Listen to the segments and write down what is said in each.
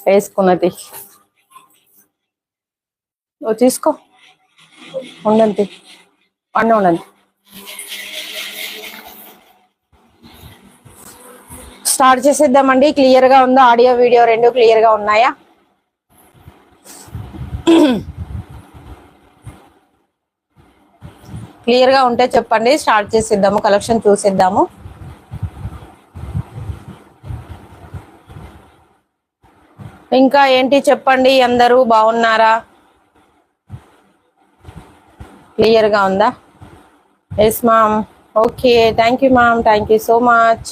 వేసుకున్నది తీసుకో ఉండండి అన్నీ ఉండండి. స్టార్ట్ చేసేద్దామండి. క్లియర్ గా ఉందా? ఆడియో వీడియో రెండు క్లియర్ గా ఉన్నాయా? క్లియర్ గా ఉంటే చెప్పండి, స్టార్ట్ చేసేద్దాము, కలెక్షన్ చూసేద్దాము. ఇంకా ఏంటి చెప్పండి, అందరూ బాగున్నారా? క్లియర్ గా ఉందా? Yes ma'am. Okay, thank you ma'am, thank you so much.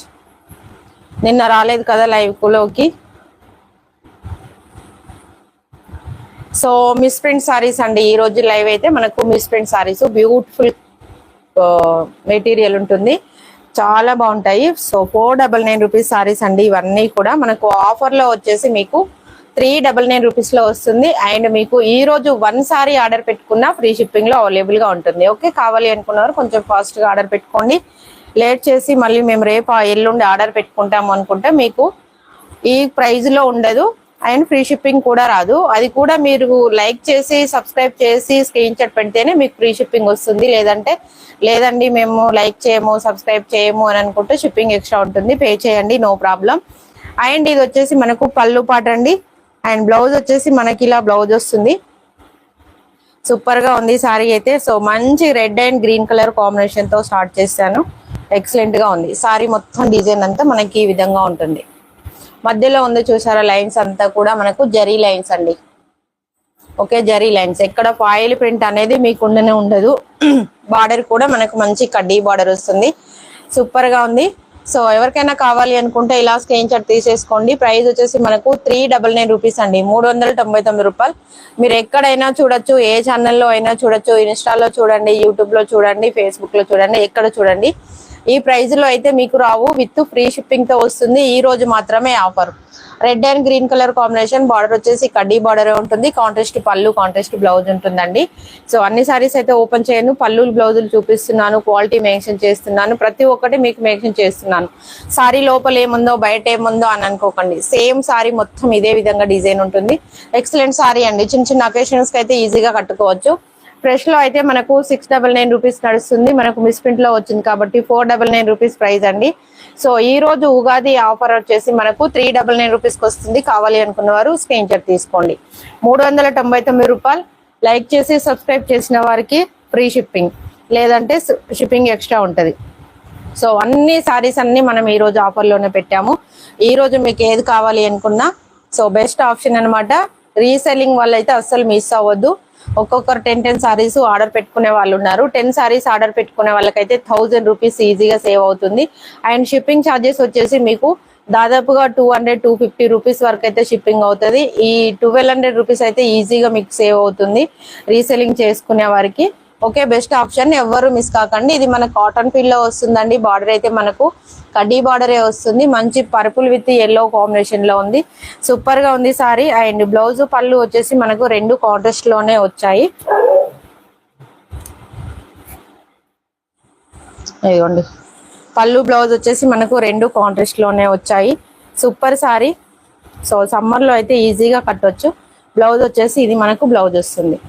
నిన్న రాలేదు కదా లైవ్ లోకి. సో మిస్ ప్రింట్ సారీస్ అండి ఈ రోజు లైవ్ అయితే మనకు miss print saris beautiful material ఉంటుంది, చాలా బాగుంటాయి. సో 499 రూపీస్ సారీస్ అండి ఇవన్నీ కూడా. మనకు ఆఫర్ లో వచ్చేసి మీకు 399 రూపీస్ లో వస్తుంది. అండ్ మీకు ఈ రోజు 1 సారీ ఆర్డర్ పెట్టుకున్న ఫ్రీ షిప్పింగ్ లో అవైలబుల్ గా ఉంటుంది. ఓకే, కావాలి అనుకున్నారు కొంచెం ఫాస్ట్ గా ఆర్డర్ పెట్టుకోండి. లేట్ చేసి మళ్ళీ మేము రేపు ఎల్లుండి ఆర్డర్ పెట్టుకుంటాము అనుకుంటే మీకు ఈ ప్రైస్ లో ఉండదు అండ్ ఫ్రీ షిప్పింగ్ కూడా రాదు. అది కూడా మీరు లైక్ చేసి సబ్స్క్రైబ్ చేసి స్క్రీన్ షాట్ పెడితేనే మీకు ఫ్రీ షిప్పింగ్ వస్తుంది. లేదండి మేము లైక్ చేయము సబ్స్క్రైబ్ చేయము అని అనుకుంటే షిప్పింగ్ ఎక్స్ట్రా ఉంటుంది, పే చేయండి, నో ప్రాబ్లం. అండ్ ఇది వచ్చేసి మనకు పళ్ళు పాట అండి. అండ్ బ్లౌజ్ వచ్చేసి మనకి ఇలా బ్లౌజ్ వస్తుంది. సూపర్ గా ఉంది సారీ అయితే. సో మంచి red and green colour combination తో స్టార్ట్ చేశాను. ఎక్సలెంట్ గా ఉంది సారీ. మొత్తం డిజైన్ అంతా మనకి ఈ విధంగా ఉంటుంది. మధ్యలో ఉంది చూసారా లైన్స్ అంతా కూడా మనకు జరీ లైన్స్ అండి. Okay, zari lines. ఎక్కడ ఫాయిల్ ప్రింట్ అనేది మీకు ఉండదు. బార్డర్ కూడా మనకు మంచి కడ్డీ బార్డర్ వస్తుంది. సూపర్ గా ఉంది. సో ఎవరికైనా కావాలి అనుకుంటే ఇలా స్క్రీన్ షాట్ తీసేసుకోండి. ప్రైస్ వచ్చేసి మనకు 399 రూపీస్ అండి, 399 రూపాయలు. మీరు ఎక్కడైనా చూడొచ్చు, ఏ ఛానల్లో అయినా చూడొచ్చు. ఇన్స్టాలో చూడండి, యూట్యూబ్ లో చూడండి, ఫేస్బుక్ లో చూడండి, ఎక్కడ చూడండి. ఈ ప్రైస్ లో అయితే మీకు రావు, విత్ ఫ్రీ షిప్పింగ్ తో వస్తుంది. ఈ రోజు మాత్రమే offer. Red and green colour combination, border వచ్చేసి కడ్డీ బార్డర్ ఉంటుంది. కాంట్రాస్ట్ పళ్ళు, కాంట్రాస్ట్ బ్లౌజ్ ఉంటుందండి. సో అన్ని సారీస్ అయితే ఓపెన్ చేయను, పళ్ళు బ్లౌజులు చూపిస్తున్నాను, క్వాలిటీ మెన్షన్ చేస్తున్నాను, ప్రతి ఒక్కటి మీకు మెన్షన్ చేస్తున్నాను. సారీ లోపల ఏముందో బయట ఏముందో అని అనుకోకండి. సేమ్ సారీ మొత్తం ఇదే విధంగా డిజైన్ ఉంటుంది. ఎక్సలెంట్ సారీ అండి. చిన్న చిన్న అకేషన్స్ కి అయితే ఈజీగా కట్టుకోవచ్చు. ఫ్రెష్ లో అయితే మనకు 699 రూపీస్ నడుస్తుంది. మనకు మిస్ ప్రింట్ లో వచ్చింది కాబట్టి 499 రూపీస్ ప్రైస్ అండి. సో ఈ రోజు ఉగాది ఆఫర్ వచ్చేసి మనకు 399 రూపీస్ కి వస్తుంది. కావాలి అనుకున్న వారు స్క్రీన్ షాట్ తీసుకోండి. 399 రూపాయలు. లైక్ చేసి సబ్స్క్రైబ్ చేసిన వారికి ఫ్రీ షిప్పింగ్, లేదంటే షిప్పింగ్ ఎక్స్ట్రా ఉంటది. సో అన్ని సారీస్ అన్ని మనం ఈ రోజు ఆఫర్ లోనే పెట్టాము. ఈ రోజు మీకు ఏది కావాలి అనుకున్నా సో బెస్ట్ ఆప్షన్ అనమాట. రీసెల్లింగ్ వల్ల అయితే అస్సలు మిస్ అవ్వద్దు. ఒక్కొక్కరు 10 సారీస్ ఆర్డర్ పెట్టుకునే వాళ్ళు ఉన్నారు. 10 సారీస్ ఆర్డర్ పెట్టుకునే వాళ్ళకైతే 1000 రూపీస్ ఈజీగా సేవ్ అవుతుంది. అండ్ షిప్పింగ్ ఛార్జెస్ వచ్చేసి మీకు దాదాపుగా 200-250 రూపీస్ వరకు అయితే షిప్పింగ్ అవుతుంది. ఈ 1200 రూపీస్ అయితే ఈజీగా మీకు సేవ్ అవుతుంది రీసెల్లింగ్ చేసుకునే వారికి. ఓకే, బెస్ట్ ఆప్షన్, ఎవ్వరు మిస్ కాకండి. ఇది మన కాటన్ ఫీల్ లో వస్తుందండి. బార్డర్ అయితే మనకు కడ్డీ బార్డరే వస్తుంది. మంచి పర్పుల్ విత్ ఎల్లో కాంబినేషన్ లో ఉంది. సూపర్ గా ఉంది సారీ. అండ్ బ్లౌజ్ పళ్ళు వచ్చేసి మనకు రెండు కాంట్రాస్ట్ లోనే వచ్చాయి. ఇదిగోండి పళ్ళు బ్లౌజ్ వచ్చేసి మనకు రెండు కాంట్రాస్ట్ లోనే వచ్చాయి. Super sorry. సో సమ్మర్ లో అయితే ఈజీగా కట్టొచ్చు. బ్లౌజ్ వచ్చేసి ఇది మనకు బ్లౌజ్ వస్తుంది.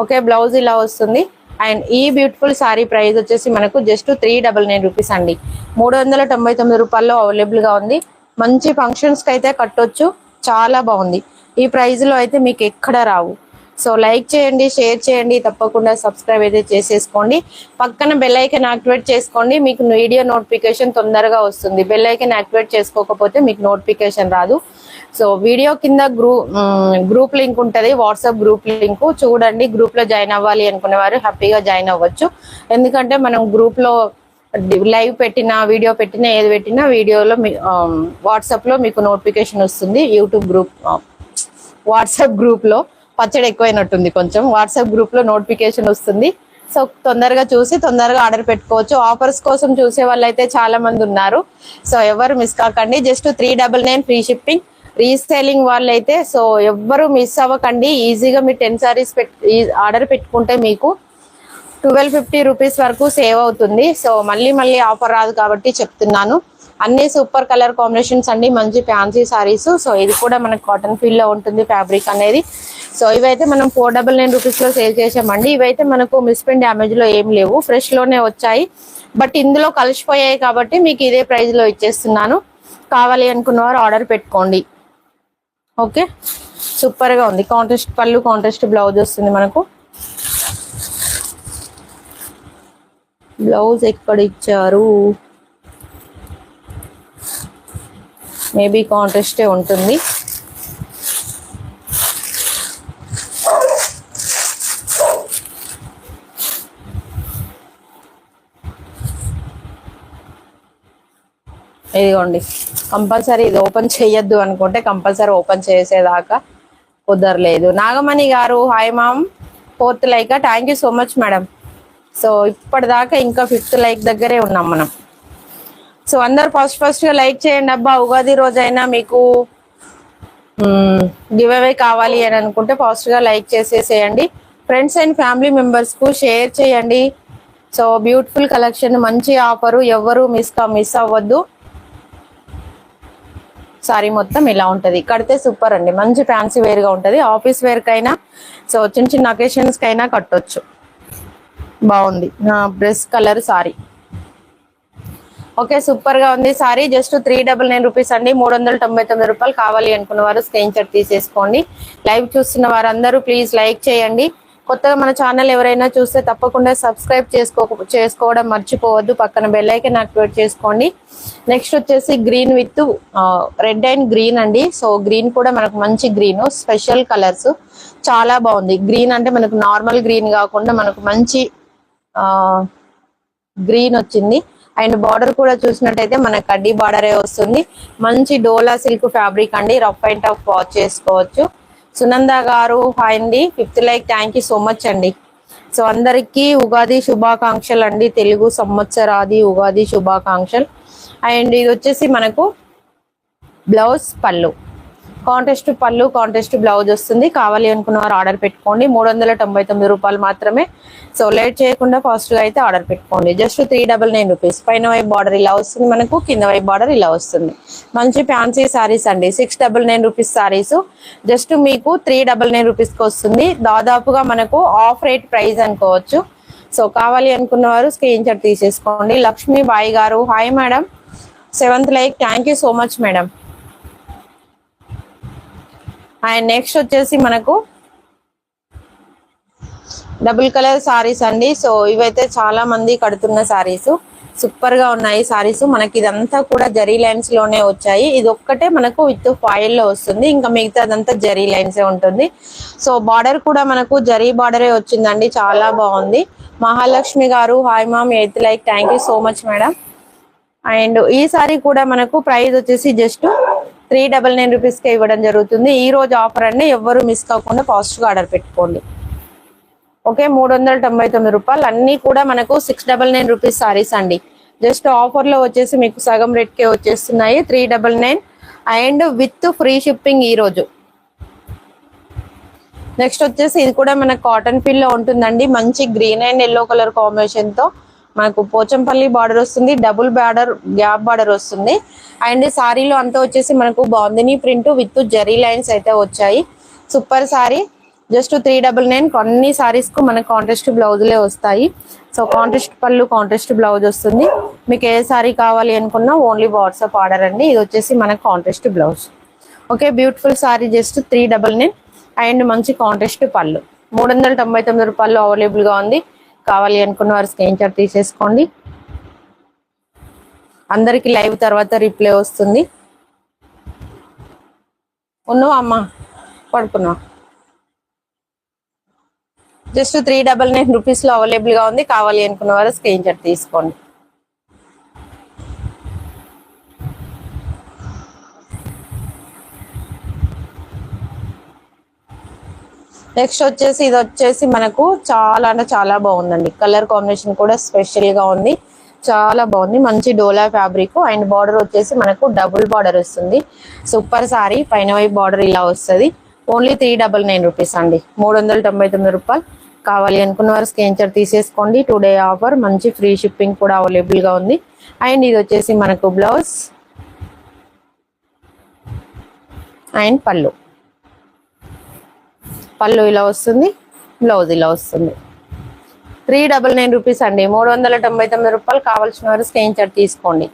ఓకే, బ్లౌజ్ ఇలా వస్తుంది. అండ్ ఈ బ్యూటిఫుల్ సారీ ప్రైస్ వచ్చేసి మనకు జస్ట్ 399 రూపీస్ అండి. 399 రూపాయల్లో అవైలబుల్ గా ఉంది. మంచి ఫంక్షన్స్ కి అయితే కట్టొచ్చు, చాలా బాగుంది. ఈ ప్రైస్ లో అయితే మీకు ఎక్కడ రావు. సో లైక్ చేయండి, షేర్ చేయండి, తప్పకుండా సబ్స్క్రైబ్ అయితే చేసేసుకోండి. పక్కన బెల్ ఐకాన్ యాక్టివేట్ చేసుకోండి, మీకు వీడియో నోటిఫికేషన్ తొందరగా వస్తుంది. బెల్ ఐకాన్ యాక్టివేట్ చేసుకోకపోతే మీకు నోటిఫికేషన్ రాదు. సో వీడియో కింద గ్రూప్ లింక్ ఉంటుంది, వాట్సాప్ గ్రూప్ లింక్ చూడండి. గ్రూప్ లో జాయిన్ అవ్వాలి అనుకునే వారు హ్యాపీగా జాయిన్ అవ్వచ్చు. ఎందుకంటే మనం గ్రూప్ లో లైవ్ పెట్టినా, వీడియో పెట్టినా, ఏది పెట్టినా వీడియోలో వాట్సాప్ లో మీకు నోటిఫికేషన్ వస్తుంది. యూట్యూబ్ గ్రూప్, వాట్సాప్ గ్రూప్ లో పచ్చడి ఎక్కువైనట్టుంది కొంచెం. వాట్సాప్ గ్రూప్ లో నోటిఫికేషన్ వస్తుంది. సో తొందరగా చూసి తొందరగా ఆర్డర్ పెట్టుకోవచ్చు. ఆఫర్స్ కోసం చూసే వాళ్ళు అయితే చాలా మంది ఉన్నారు. సో ఎవరు మిస్ కాకండి. Just 399 free shipping. రీసేలింగ్ వాళ్ళు అయితే సో ఎవ్వరు మిస్ అవ్వకండి. ఈజీగా మీరు 10 సారీస్ ఆర్డర్ పెట్టుకుంటే మీకు 1250 రూపీస్ వరకు సేవ్ అవుతుంది. సో మళ్ళీ ఆఫర్ రాదు కాబట్టి చెప్తున్నాను. అన్ని సూపర్ కలర్ కాంబినేషన్స్ అండి, మంచి ఫ్యాన్సీ సారీస్. సో ఇది కూడా మనకు కాటన్ ఫీల్ లో ఉంటుంది ఫ్యాబ్రిక్ అనేది. సో ఇవైతే మనం 499 రూపీస్ లో సేల్ చేసామండి. ఇవైతే మనకు మిస్ప్రింట్ డ్యామేజ్ లో ఏం లేవు, ఫ్రెష్ లోనే వచ్చాయి. బట్ ఇందులో కలిసిపోయాయి కాబట్టి మీకు ఇదే ప్రైస్ లో ఇచ్చేస్తున్నాను. కావాలి అనుకున్న వారు ఆర్డర్ పెట్టుకోండి. ఓకే, సూపర్ గా ఉంది. కాంట్రాస్ట్ పళ్ళు, కాంట్రాస్ట్ బ్లౌజ్ వస్తుంది మనకు. బ్లౌజ్ ఎక్కడ ఇచ్చారు? మేబీ కాంట్రాస్టే ఉంటుంది. ఇదిగోండి, కంపల్సరీ ఇది ఓపెన్ చేయొద్దు అనుకుంటే కంపల్సరీ ఓపెన్ చేసేదాకా కుదరలేదు. నాగమణి గారు hi ma'am, 4th like. Thank you so much madam. So ఇప్పటిదాకా ఇంకా 5th లైక్ దగ్గరే ఉన్నాం మనం. సో అందరు ఫస్ట్ గా లైక్ చేయండి అబ్బా. ఉగాది రోజైనా మీకు గివ్ అవే కావాలి అని అనుకుంటే ఫాస్ట్ గా లైక్ చేసేసేయండి. ఫ్రెండ్స్ అండ్ ఫ్యామిలీ మెంబర్స్ కు షేర్ చేయండి. సో బ్యూటిఫుల్ కలెక్షన్, మంచి ఆఫరు, ఎవరు మిస్ అవ్వద్దు. సారీ మొత్తం ఇలా ఉంటది, కడితే సూపర్ అండి. మంచి ఫ్యాన్సీ వేర్ గా ఉంటది, ఆఫీస్ వేర్ కైనా, సో చిన్న చిన్న అకేషన్స్ కైనా కట్టొచ్చు. బాగుంది నా బ్రెస్ కలర్ సారీ. ఓకే, సూపర్ గా ఉంది సారీ. జస్ట్ 399 రూపీస్ అండి, 399 రూపాయలు. కావాలి అనుకున్న వారు స్క్రీన్ షాట్ తీసేసుకోండి. లైవ్ చూస్తున్న వారందరూ ప్లీజ్ లైక్ చేయండి. కొత్తగా మన ఛానల్ ఎవరైనా చూస్తే తప్పకుండా సబ్స్క్రైబ్ చేసుకోవడం మర్చిపోవద్దు. పక్కన బెల్ ఐకాన్ యాక్టివేట్ చేసుకోండి. నెక్స్ట్ వచ్చేసి green with red and green అండి. సో గ్రీన్ కూడా మనకు మంచి గ్రీన్, స్పెషల్ కలర్స్, చాలా బాగుంది. గ్రీన్ అంటే మనకు నార్మల్ గ్రీన్ కాకుండా మనకు మంచి గ్రీన్ వచ్చింది. అండ్ బార్డర్ కూడా చూసినట్టయితే మనకు కడ్డీ బార్డరే వస్తుంది. మంచి డోలా సిల్క్ ఫ్యాబ్రిక్ అండి, రఫ్ అండ్ టఫ్ వాష్ చేసుకోవచ్చు. సునంద గారు హాయ్ అండి, 5th like. Thank you so much అండి. సో అందరికీ ఉగాది శుభాకాంక్షలు అండి, తెలుగు సంవత్సరాది ఉగాది శుభాకాంక్షలు. అండ్ ఇది వచ్చేసి మనకు బ్లౌజ్ పళ్ళు, కాంట్రాస్ట్ పళ్ళు, కాంట్రాస్ట్ బ్లౌజ్ వస్తుంది. కావాలి అనుకున్న వారు ఆర్డర్ పెట్టుకోండి. 399 రూపాయలు మాత్రమే. సో లేట్ చేయకుండా ఫాస్ట్ గా అయితే ఆర్డర్ పెట్టుకోండి. Just 399 rupees. పైన వైపు బార్డర్ ఇలా వస్తుంది మనకు, కింద వైపు బార్డర్ ఇలా వస్తుంది. మంచి ఫ్యాన్సీ సారీస్ అండి. 699 రూపీస్ సారీస్ జస్ట్ మీకు 399 రూపీస్ కి వస్తుంది. దాదాపుగా మనకు ఆఫ్ రేట్ ప్రైస్ అనుకోవచ్చు. సో కావాలి అనుకున్న వారు స్క్రీన్ షాట్ తీసేసుకోండి. లక్ష్మీ బాయ్ గారు hi madam, 7th like. Thank you so much madam. And next వచ్చేసి మనకు డబుల్ కలర్ సారీస్ అండి. సో ఇవైతే చాలా మంది కడుతున్న సారీస్, సూపర్ గా ఉన్నాయి సారీస్. మనకి ఇదంతా కూడా జరీ లైన్స్ లోనే వచ్చాయి. ఇది ఒక్కటే మనకు విత్ ఫాయిల్ లో వస్తుంది, ఇంకా మిగతాదంతా జరీ లైన్సే ఉంటుంది. సో బార్డర్ కూడా మనకు జరీ బార్డరే వచ్చిందండి, చాలా బాగుంది. మహాలక్ష్మి గారు hi ma'am, 8th like. Thank you so much madam. And ఈ సారీ కూడా మనకు ప్రైస్ వచ్చేసి జస్ట్ 399 రూపీస్ కే ఇవ్వడం జరుగుతుంది. ఈ రోజు ఆఫర్ అండి, ఎవ్వరు మిస్ కాకుండా ఫాస్ట్ గా ఆర్డర్ పెట్టుకోండి. ఓకే, 399 రూపాయలు. అన్ని కూడా మనకు 699 రూపీస్ సారీస్ అండి. జస్ట్ ఆఫర్ లో వచ్చేసి మీకు సగం రేట్ కే వచ్చేస్తున్నాయి, 399 అండ్ విత్ ఫ్రీ షిప్పింగ్ ఈ రోజు. నెక్స్ట్ వచ్చేసి ఇది కూడా మనకు కాటన్ ఫీల్ లో ఉంటుందండి. మంచి green and yellow colour combination తో మనకు పోచంపల్లి బార్డర్ వస్తుంది, డబుల్ బార్డర్, గ్యాప్ బార్డర్ వస్తుంది. అండ్ సారీలో అంతా వచ్చేసి మనకు bandhani print with zari lines అయితే వచ్చాయి. Super sorry. జస్ట్ 399. కొన్ని సారీస్ కు మనకు కాంట్రాస్ట్ బ్లౌజులే వస్తాయి. సో కాంట్రాస్ట్ పళ్ళు, కాంట్రాస్ట్ బ్లౌజ్ వస్తుంది. మీకు ఏ సారీ కావాలి అనుకున్నా ఓన్లీ వాట్సాప్ ఆర్డర్ అండి. ఇది వచ్చేసి మనకు contrast blouse. Okay, beautiful sorry. Just 399 and మంచి కాంట్రాస్ట్ పళ్ళు. 399 రూపాయలు అవైలబుల్ గా ఉంది. కావాలి అనుకున్న వారు స్క్రీన్ షాట్ తీసేసుకోండి. అందరికి లైవ్ తర్వాత రిప్లై వస్తుంది. ఉన్నావా అమ్మా, పడుకున్నా. జస్ట్ 399 రూపీస్ లో అవైలబుల్ గా ఉంది. కావాలి అనుకున్న వారు స్క్రీన్ షాట్ తీసుకోండి. నెక్స్ట్ వచ్చేసి ఇది వచ్చేసి మనకు చాలా అంటే చాలా బాగుందండి. కలర్ కాంబినేషన్ కూడా స్పెషల్ గా ఉంది, చాలా బాగుంది. మంచి డోలా ఫ్యాబ్రిక్ అండ్ బార్డర్ వచ్చేసి మనకు డబుల్ బార్డర్ వస్తుంది. Super sorry. పైన వైపు బార్డర్ ఇలా వస్తుంది. ఓన్లీ 399 రూపీస్ అండి, 399 రూపాయలు. కావాలి అనుకున్న వారు స్క్రీన్ షాట్ తీసేసుకోండి. టుడే ఆఫర్, మంచి ఫ్రీ షిప్పింగ్ కూడా అవైలబుల్ గా ఉంది. అండ్ ఇది వచ్చేసి మనకు బ్లౌజ్. అండ్ పళ్ళు ఇలా వస్తుంది, బ్లౌజ్ ఇలా వస్తుంది. 399 రూపీస్ అండి, 399 రూపాయలు. కావాల్సిన వారు స్క్రీన్ షాట్ తీసుకోండి.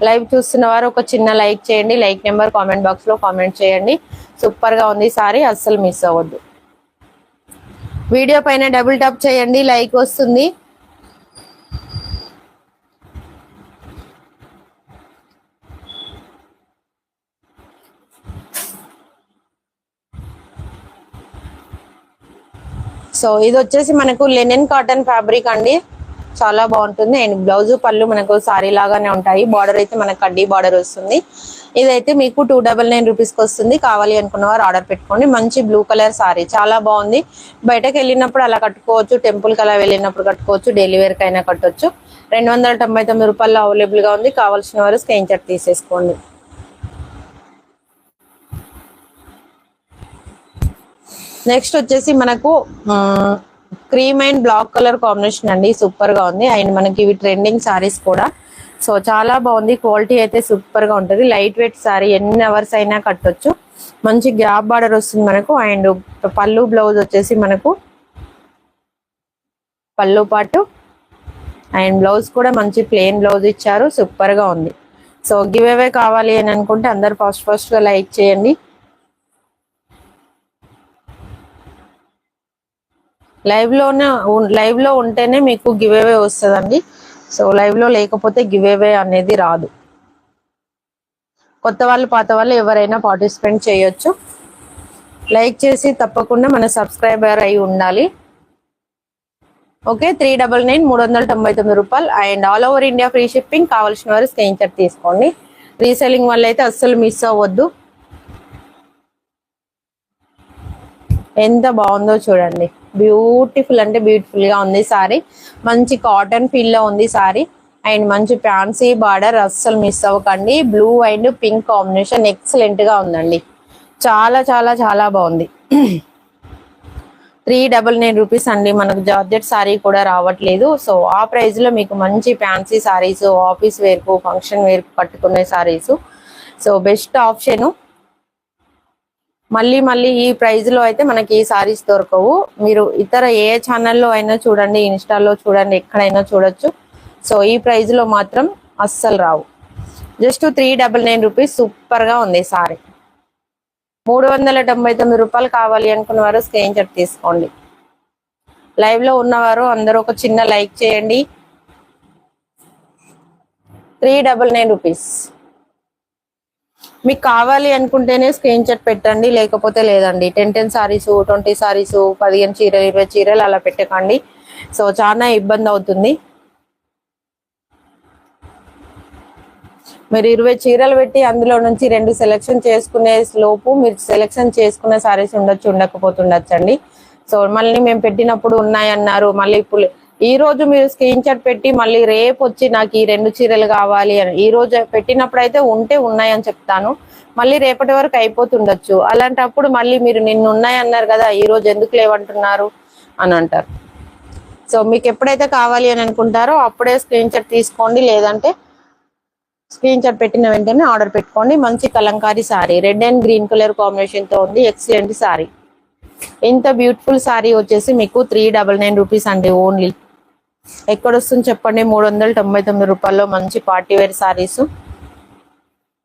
లైవ్ చూస్తున్న వారు ఒక చిన్న లైక్ చేయండి, లైక్ నెంబర్ కామెంట్ బాక్స్ లో కామెంట్ చేయండి. సూపర్ గా ఉంది సారీ, అస్సలు మిస్ అవ్వద్దు. వీడియో పైన డబుల్ టాప్ చేయండి, లైక్ వస్తుంది. సో ఇది వచ్చేసి మనకు లెనిన్ కాటన్ ఫ్యాబ్రిక్ అండి, చాలా బాగుంటుంది. అండ్ బ్లౌజ్ పళ్ళు మనకు సారీ లాగానే ఉంటాయి. బార్డర్ అయితే మనకు కడ్డీ బార్డర్ వస్తుంది. ఇదైతే మీకు 299 రూపీస్కి వస్తుంది. కావాలి అనుకున్న వారు ఆర్డర్ పెట్టుకోండి. మంచి బ్లూ కలర్ సారీ, చాలా బాగుంది. బయటకు వెళ్ళినప్పుడు అలా కట్టుకోవచ్చు, టెంపుల్కి అలా వెళ్ళినప్పుడు కట్టుకోవచ్చు, డైలీ వేర్కి అయినా కట్టొచ్చు. 299 రూపాయలు అవైలబుల్ గా ఉంది. కావాల్సిన వారు స్క్రీన్ షాట్ తీసేసుకోండి. నెక్స్ట్ వచ్చేసి మనకు cream and black colour combination అండి, సూపర్ గా ఉంది. అండ్ మనకి ఇవి ట్రెండింగ్ సారీస్ కూడా. సో చాలా బాగుంది, క్వాలిటీ అయితే సూపర్ గా ఉంటుంది. లైట్ వెయిట్ సారీ, ఎన్ని అవర్స్ అయినా కట్టొచ్చు. మంచి గ్యాప్ బార్డర్ వస్తుంది మనకు. అండ్ పళ్ళు బ్లౌజ్ వచ్చేసి మనకు పళ్ళు పాటు అండ్ బ్లౌజ్ కూడా మంచి ప్లెయిన్ బ్లౌజ్ ఇచ్చారు, సూపర్ గా ఉంది. సో గివ్ అవే కావాలి అని అనుకుంటే అందరు ఫస్ట్ గా లైక్ చేయండి. లైవ్ లో ఉంటేనే మీకు గివ్ అవే వస్తుందండి. సో లైవ్ లో లేకపోతే గివ్ అవే అనేది రాదు. కొత్త వాళ్ళు పాత వాళ్ళు ఎవరైనా పార్టిసిపేట్ చేయొచ్చు. లైక్ చేసి తప్పకుండా మన సబ్స్క్రైబర్ అయి ఉండాలి. ఓకే, 399 399 రూపాయలు. And all over India free shipping. కావాల్సిన వారు స్క్రీన్ షాట్ తీసుకోండి. రీసెల్లింగ్ వల్ల అయితే అస్సలు మిస్ అవ్వద్దు. ఎంత బాగుందో చూడండి, బ్యూటిఫుల్ అంటే బ్యూటిఫుల్ గా ఉంది సారీ. మంచి కాటన్ ఫీల్ లో ఉంది సారీ. అండ్ మంచి ఫ్యాన్సీ బార్డర్, అస్సలు మిస్ అవ్వకండి. Blue and pink combination excellent గా ఉందండి, చాలా చాలా చాలా బాగుంది. 399 రూపీస్ అండి. మనకు జార్జెట్ సారీ కూడా రావట్లేదు. సో ఆ ప్రైస్ లో మీకు మంచి ఫ్యాన్సీ సారీస్, ఆఫీస్ వేర్ కు ఫంక్షన్ వేర్ కు కట్టుకునే సారీస్, సో బెస్ట్ ఆప్షన్. మళ్ళీ ఈ ప్రైస్ లో అయితే మనకి ఈ సారీస్ దొరకవు. మీరు ఇతర ఏ ఛానల్లో అయినా చూడండి, ఇన్స్టాలో చూడండి, ఎక్కడైనా చూడొచ్చు. సో ఈ ప్రైస్ లో మాత్రం అస్సలు రావు. జస్ట్ 399 రూపీస్, సూపర్ గా ఉంది సారీ. 399 రూపాయలు. కావాలి అనుకున్న వారు స్క్రీన్ షాట్ తీసుకోండి. లైవ్ లో ఉన్నవారు అందరూ ఒక చిన్న లైక్ చేయండి. 399 రూపీస్. మీకు కావాలి అనుకుంటేనే స్క్రీన్ షాట్ పెట్టండి, లేకపోతే లేదండి. 10 సారీస్, 20 సారీస్, 15 చీరలు, 20 చీరలు అలా పెట్టకండి. సో చాలా ఇబ్బంది అవుతుంది. మీరు 20 చీరలు పెట్టి అందులో నుంచి 2 సెలెక్షన్ చేసుకునే లోపు మీరు సెలెక్షన్ చేసుకునే సారీస్ ఉండొచ్చు, ఉండకపోతుండొచ్చండి. సో మళ్ళీ మేము పెట్టినప్పుడు ఉన్నాయన్నారు, మళ్ళీ ఇప్పుడు ఈ రోజు మీరు స్క్రీన్ షాట్ పెట్టి మళ్ళీ రేపు వచ్చి నాకు ఈ 2 చీరలు కావాలి అని, ఈ రోజు పెట్టినప్పుడు అయితే ఉంటే ఉన్నాయని చెప్తాను, మళ్ళీ రేపటి వరకు అయిపోతుండొచ్చు. అలాంటప్పుడు మళ్ళీ మీరు నిన్న ఉన్నాయన్నారు కదా, ఈ రోజు ఎందుకు లేవంటున్నారు అని అంటారు. సో మీకు ఎప్పుడైతే కావాలి అని అనుకుంటారో అప్పుడే స్క్రీన్ షాట్ తీసుకోండి, లేదంటే స్క్రీన్ షాట్ పెట్టిన వెంటనే ఆర్డర్ పెట్టుకోండి. మంచి Kalamkari sorry, red and green colour combination తో ఉంది, ఎక్సలెంట్ సారీ. ఇంత బ్యూటిఫుల్ సారీ వచ్చేసి మీకు 399 రూపీస్ అండి ఓన్లీ. ఎక్కడ వస్తుంది చెప్పండి? 399 రూపాయల్లో మంచి పార్టీ వేర్ సారీస్.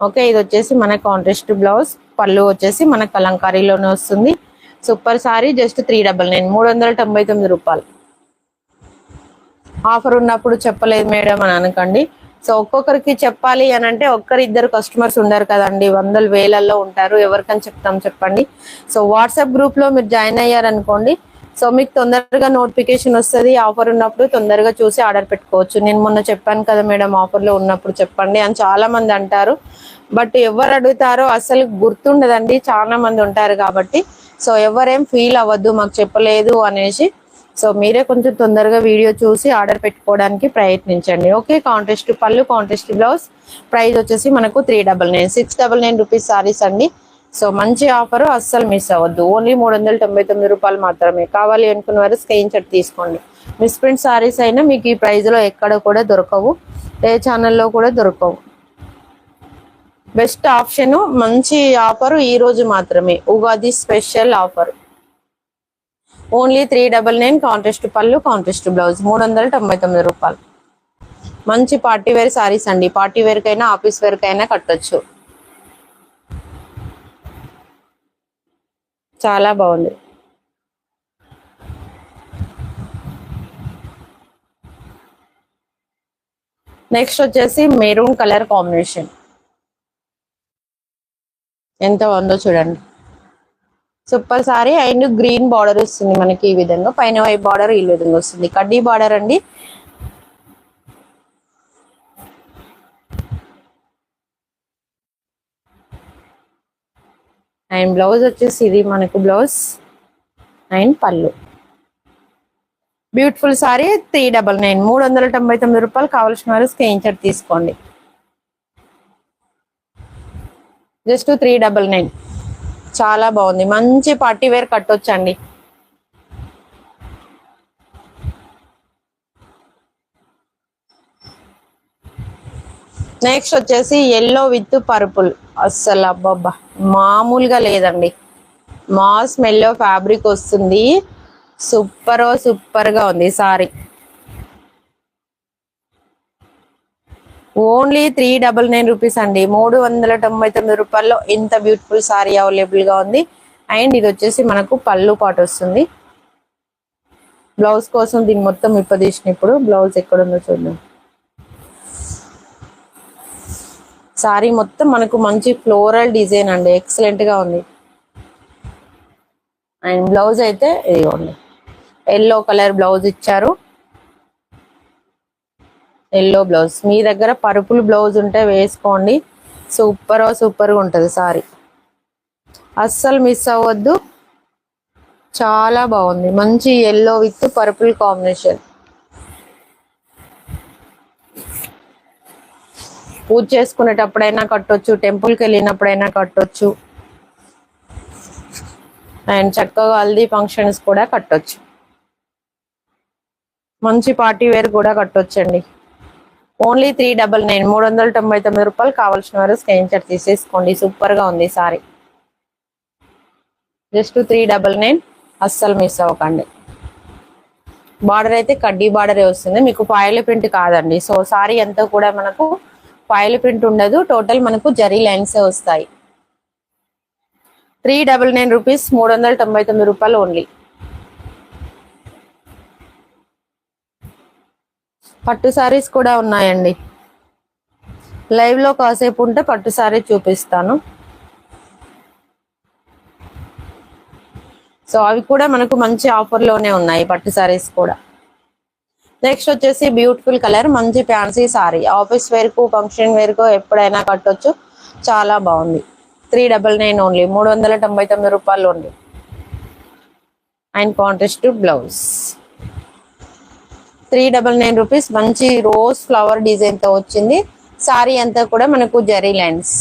ఓకే, ఇది వచ్చేసి మన కాంట్రాస్ట్ బ్లౌజ్, పళ్ళు వచ్చేసి మన కలంకారీలోనే వస్తుంది. సూపర్ సారీ, జస్ట్ 399, 399 రూపాయలు. ఆఫర్ ఉన్నప్పుడు చెప్పలేదు మేడం అని అనకండి. సో ఒక్కొక్కరికి చెప్పాలి అని అంటే ఒక్కరిద్దరు కస్టమర్స్ ఉండరు కదండి, వందల వేలల్లో ఉంటారు, ఎవరికని చెప్తాం చెప్పండి. సో వాట్సాప్ గ్రూప్ లో మీరు జాయిన్ అయ్యారనుకోండి, సో మీకు తొందరగా నోటిఫికేషన్ వస్తుంది. ఆఫర్ ఉన్నప్పుడు తొందరగా చూసి ఆర్డర్ పెట్టుకోవచ్చు. నేను మొన్న చెప్పాను కదా మేడం, ఆఫర్ లో ఉన్నప్పుడు చెప్పండి అని చాలా మంది అంటారు. బట్ ఎవరు అడుగుతారో అసలు గుర్తుండదండి, చాలా మంది ఉంటారు కాబట్టి. సో ఎవరేం ఫీల్ అవ్వద్దు మాకు చెప్పలేదు అనేసి. సో మీరే కొంచెం తొందరగా వీడియో చూసి ఆర్డర్ పెట్టుకోవడానికి ప్రయత్నించండి. ఓకే, కాంట్రాస్ట్ పళ్ళు, కాంట్రాస్ట్ బ్లౌజ్. ప్రైస్ వచ్చేసి మనకు 399, 699 రూపీస్ సారీస్ అండి. సో మంచి ఆఫర్, అస్సలు మిస్ అవ్వద్దు. ఓన్లీ 399 రూపాయలు మాత్రమే. కావాలి అనుకున్న వారు స్క్రీన్ షాట్ తీసుకోండి. మిస్ ప్రింట్ సారీస్ అయినా మీకు ఈ ప్రైస్ లో ఎక్కడ కూడా దొరకవు, ఏ ఛానల్లో కూడా దొరకవు. బెస్ట్ ఆప్షన్, మంచి ఆఫర్, ఈ రోజు మాత్రమే Ugadi special offer. Only 399 contrast పళ్ళు కాంట్రాస్ట్ బ్లౌజ్ 399 రూపాయలు. మంచి పార్టీ వేర్ సారీస్ అండి. పార్టీ వేర్ కైనా ఆఫీస్ వేర్ కైనా కట్టొచ్చు. చాలా బాగుంది. నెక్స్ట్ వచ్చేసి మెరూన్ కలర్ కాంబినేషన్. ఎంత బాగుందో చూడండి. Super sorry and green border వస్తుంది మనకి ఈ విధంగా. పైన వైపు బార్డర్ ఈ విధంగా వస్తుంది. కడ్డీ బార్డర్ అండి. అండ్ బ్లౌజ్ వచ్చేసి ఇది మనకు బ్లౌజ్ అండ్ పళ్ళు. బ్యూటిఫుల్ సారీ 399 399 రూపాయలు. కావాల్సిన వారు స్క్రీన్ షాట్ తీసుకోండి. జస్ట్ 399. చాలా బాగుంది. మంచి పార్టీ వేర్ కట్టొచ్చండి. నెక్స్ట్ వచ్చేసి ఎల్లో విత్ పర్పుల్. అస్సలు అబ్బబ్బా మామూలుగా లేదండి. మాస్ మెల్లో ఫ్యాబ్రిక్ వస్తుంది. సూపర్ గా ఉంది సారీ. ఓన్లీ 399 రూపీస్ అండి. 399 రూపాయల్లో ఇంత బ్యూటిఫుల్ సారీ అవైలబుల్ గా ఉంది. అండ్ ఇది వచ్చేసి మనకు పళ్ళు పాటు వస్తుంది. బ్లౌజ్ కోసం దీన్ని మొత్తం ఇప్పదీసిన. ఇప్పుడు బ్లౌజ్ ఎక్కడుందో చూద్దాం. సారీ మొత్తం మనకు మంచి ఫ్లోరల్ డిజైన్ అండి. ఎక్సలెంట్ గా ఉంది. అండ్ బ్లౌజ్ అయితే ఇదిగోండి, ఎల్లో కలర్ బ్లౌజ్ ఇచ్చారు. Yellow blouse. మీ దగ్గర పర్పుల్ బ్లౌజ్ ఉంటే వేసుకోండి. సూపర్గా ఉంటుంది సారీ. అస్సలు మిస్ అవ్వద్దు. చాలా బాగుంది. మంచి ఎల్లో విత్ పర్పుల్ కాంబినేషన్. పూజ చేసుకునేటప్పుడైనా కట్టొచ్చు, టెంపుల్కి వెళ్ళినప్పుడైనా కట్టొచ్చు, అండ్ చక్కగా హల్దీ ఫంక్షన్స్ కూడా కట్టొచ్చు. మంచి పార్టీ వేర్ కూడా కట్టొచ్చండి. ఓన్లీ 399 399 రూపాయలు. కావాల్సిన వారు స్క్రీన్ షాట్ తీసేసుకోండి. సూపర్ గా ఉంది సారీ. జస్ట్ 399. అస్సలు మిస్ అవ్వకండి. బార్డర్ అయితే కడ్డీ బార్డరే వస్తుంది మీకు, ఫాయిల్ ప్రింట్ కాదండి. సో సారీ అంతా కూడా మనకు ఫాయిల్ ప్రింట్ ఉండదు. టోటల్ మనకు జరీ లైన్స్ వస్తాయి. 399 రూపీస్. 399 రూపాయలు ఓన్లీ. పట్టు సారీస్ కూడా ఉన్నాయండి. లైవ్ లో కాసేపు ఉంటే పట్టు సారీ చూపిస్తాను. సో అవి కూడా మనకు మంచి ఆఫర్ లోనే ఉన్నాయి, పట్టు సారీస్ కూడా. నెక్స్ట్ వచ్చేసి బ్యూటిఫుల్ కలర్, మంచి ఫ్యాన్సీ సారీ. ఆఫీస్ వేర్ కు, ఫంక్షన్ వేర్ కు ఎప్పుడైనా కట్టొచ్చు. చాలా బాగుంది. 399 ఓన్లీ. 399 రూపాయలు only. And contrast blouse. 399 rupees. మంచి రోజ్ ఫ్లవర్ డిజైన్ తో వచ్చింది. సారీ అంతా కూడా మనకు zari lines.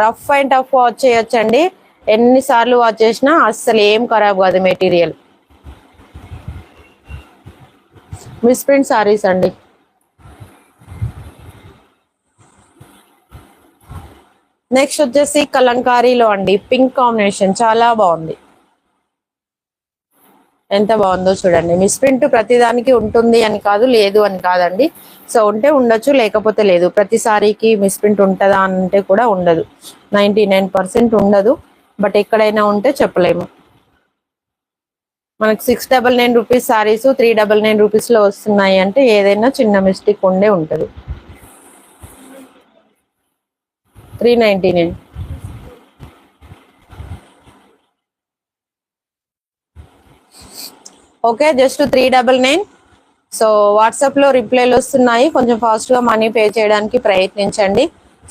Rough and tough watch చేయొచ్చండి. ఎన్నిసార్లు వాచ్ చేసినా అస్సలు ఏం ఖరాబ్ కాదు మెటీరియల్. మిస్ప్రింట్ సారీస్ అండి. నెక్స్ట్ వచ్చేసి కలంకారీలో అండి, పింక్ కాంబినేషన్ చాలా బాగుంది. ఎంత బాగుందో చూడండి. మిస్ప్రింట్ ప్రతిదానికి ఉంటుంది అని కాదు, లేదు అని కాదండి. సో ఉంటే ఉండొచ్చు, లేకపోతే లేదు. ప్రతి సారీకి మిస్ప్రింట్ ఉంటుందా అంటే కూడా ఉండదు. 99% ఉండదు. బట్ ఎక్కడైనా ఉంటే చెప్పలేము. మనకు 699 రూపీస్ సారీస్ 399 రూపీస్ లో వస్తున్నాయి అంటే ఏదైనా చిన్న మిస్టేక్ ఉండే ఉంటుంది. 399. Okay, just 399. సో వాట్సాప్ లో రిప్లైలు వస్తున్నాయి. కొంచెం ఫాస్ట్ గా మనీ పే చేయడానికి ప్రయత్నించండి.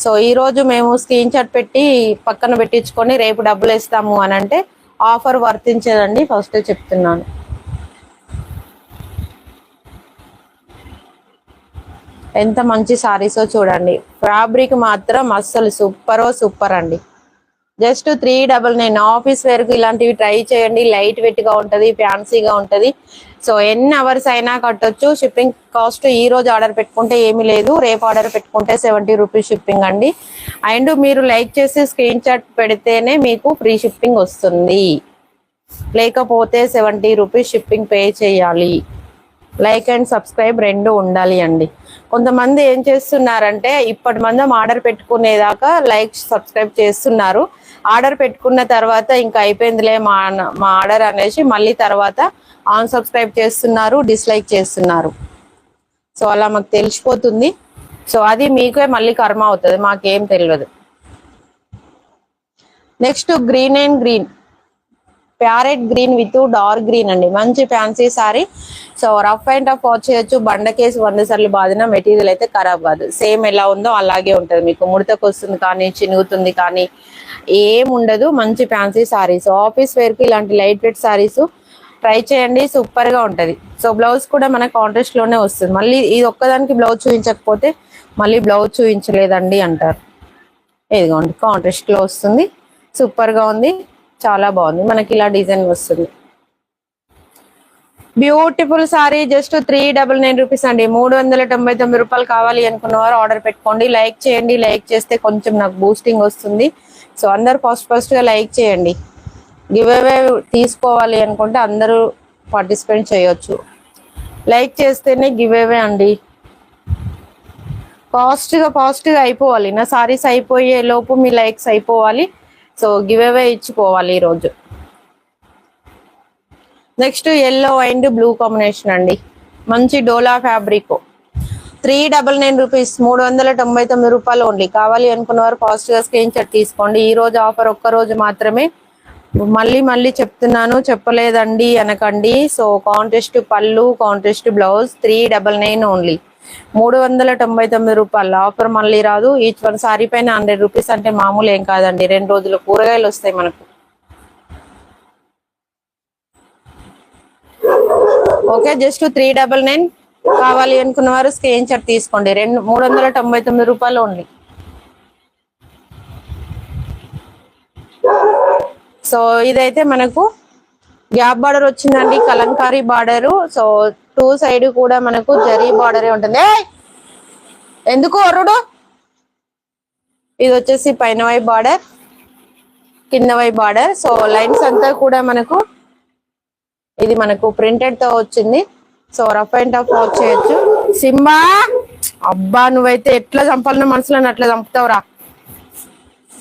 సో ఈ రోజు మేము స్క్రీన్ షాట్ పెట్టి పక్కన పెట్టించుకొని రేపు డబ్బులు ఇస్తాము అని అంటే ఆఫర్ వర్తించదండి. ఫస్ట్ చెప్తున్నాను. ఎంత మంచి సారీసో చూడండి. ఫ్యాబ్రిక్ మాత్రం అస్సలు సూపర్ అండి. జస్ట్ 399. ఆఫీస్ వేర్ కు ఇలాంటివి ట్రై చేయండి. లైట్ వెయిట్ గా ఉంటది, ఫ్యాన్సీగా ఉంటది. సో ఎన్ని అవర్స్ అయినా కట్టొచ్చు. షిప్పింగ్ కాస్ట్ ఈ రోజు ఆర్డర్ పెట్టుకుంటే ఏమీ లేదు, రేపు ఆర్డర్ పెట్టుకుంటే 70 రూపీస్ షిప్పింగ్ అండి. అండ్ మీరు లైక్ చేసి స్క్రీన్ షాట్ పెడితేనే మీకు ఫ్రీ షిప్పింగ్ వస్తుంది, లేకపోతే 70 రూపీస్ షిప్పింగ్ పే చేయాలి. లైక్ అండ్ సబ్స్క్రైబ్ రెండు ఉండాలి అండి. కొంతమంది ఏం చేస్తున్నారంటే ఇప్పటి మందం ఆర్డర్ పెట్టుకునేదాకా లైక్ సబ్స్క్రైబ్ చేస్తున్నారు. ఆర్డర్ పెట్టుకున్న తర్వాత ఇంకా అయిపోయిందిలే మా ఆర్డర్ అనేసి మళ్ళీ తర్వాత ఆన్ సబ్స్క్రైబ్ చేస్తున్నారు, డిస్లైక్ చేస్తున్నారు. సో అలా మాకు తెలిసిపోతుంది. సో అది మీకే మళ్ళీ కర్మ అవుతుంది, మాకేం తెలియదు. Next green and green, parrot green with dark green అండి. మంచి fancy sorry. So rough and tough watch చేయొచ్చు. బండకేసి 100 సార్లు బాదిన మెటీరియల్ అయితే ఖరాబ్ కాదు. సేమ్ ఎలా ఉందో అలాగే ఉంటుంది. మీకు ముడతకు వస్తుంది కానీ, చినుగుతుంది కానీ ఏం ఉండదు. మంచి ఫ్యాన్సీ సారీస్. ఆఫీస్ వేర్ కి ఇలాంటి లైట్ వెయిట్ సారీస్ ట్రై చేయండి, సూపర్ గా ఉంటది. సో బ్లౌజ్ కూడా మన కాంట్రాస్ట్ లోనే వస్తుంది. మళ్ళీ ఇది ఒక్కదానికి బ్లౌజ్ చూపించకపోతే మళ్ళీ బ్లౌజ్ చూపించలేదండి అంటారు. ఇదిగోండి కాంట్రాస్ట్ లో వస్తుంది, సూపర్ గా ఉంది, చాలా బాగుంది. మనకి ఇలా డిజైన్ వస్తుంది. Beautiful sorry. జస్ట్ 399 రూపీస్ అండి. 399 రూపాయలు. కావాలి అనుకున్న వారు ఆర్డర్ పెట్టుకోండి. లైక్ చేయండి, లైక్ చేస్తే కొంచెం నాకు బూస్టింగ్ వస్తుంది. సో అందరు ఫస్ట్ గా లైక్ చేయండి. గివ్ అవే తీసుకోవాలి అనుకుంటే అందరూ పార్టిసిపేట్ చేయొచ్చు. లైక్ చేస్తేనే గివ్ అవే అండి. ఫాస్ట్ గా అయిపోవాలి. నా సారీస్ అయిపోయే లోపు మీ లైక్స్ అయిపోవాలి. సో గివ్ అవే ఇచ్చిపోవాలి ఈరోజు. Next yellow and blue combination అండి. మంచి డోలా ఫ్యాబ్రిక్. 399 రూపీస్, 399 రూపాయలు ఓన్లీ. కావాలి అనుకున్న వారు ఫాస్ట్ గా స్క్రీన్ షాట్ తీసుకోండి. ఈ రోజు ఆఫర్ ఒక్క రోజు మాత్రమే. మళ్ళీ చెప్తున్నాను, చెప్పలేదండి అనకండి. సో కాంట్రాస్ట్ పళ్ళు, కాంట్రాస్ట్ బ్లౌజ్, 399 ఓన్లీ. 399 రూపాయలు. ఆఫర్ మళ్ళీ రాదు. ఈచ్ వన్ సారీ పైన 100 రూపీస్ అంటే మామూలు ఏం కాదండి. 2 రోజులు కూరగాయలు వస్తాయి మనకు. Okay, just 399. కావాలి అనుకున్న వారు స్క్రీన్ షాట్ తీసుకోండి. 399 రూపాయలు ఓన్లీ. సో ఇదైతే మనకు గ్యాప్ బార్డర్ వచ్చిందండి, కలంకారీ బార్డర్. సో 2 సైడ్ కూడా మనకు జరీ బార్డరే ఉంటుంది. ఎందుకు అరుడు? ఇది వచ్చేసి పైన వైపు బార్డర్, కింద వైపు బార్డర్. సో లైన్స్ అంతా కూడా మనకు ఇది మనకు ప్రింటెడ్ తో వచ్చింది. So rough and tough watch చేయొచ్చు. సింబా అబ్బా, నువ్వైతే ఎట్లా చంపాలన్న మనసులో అట్లా చంపుతావురా.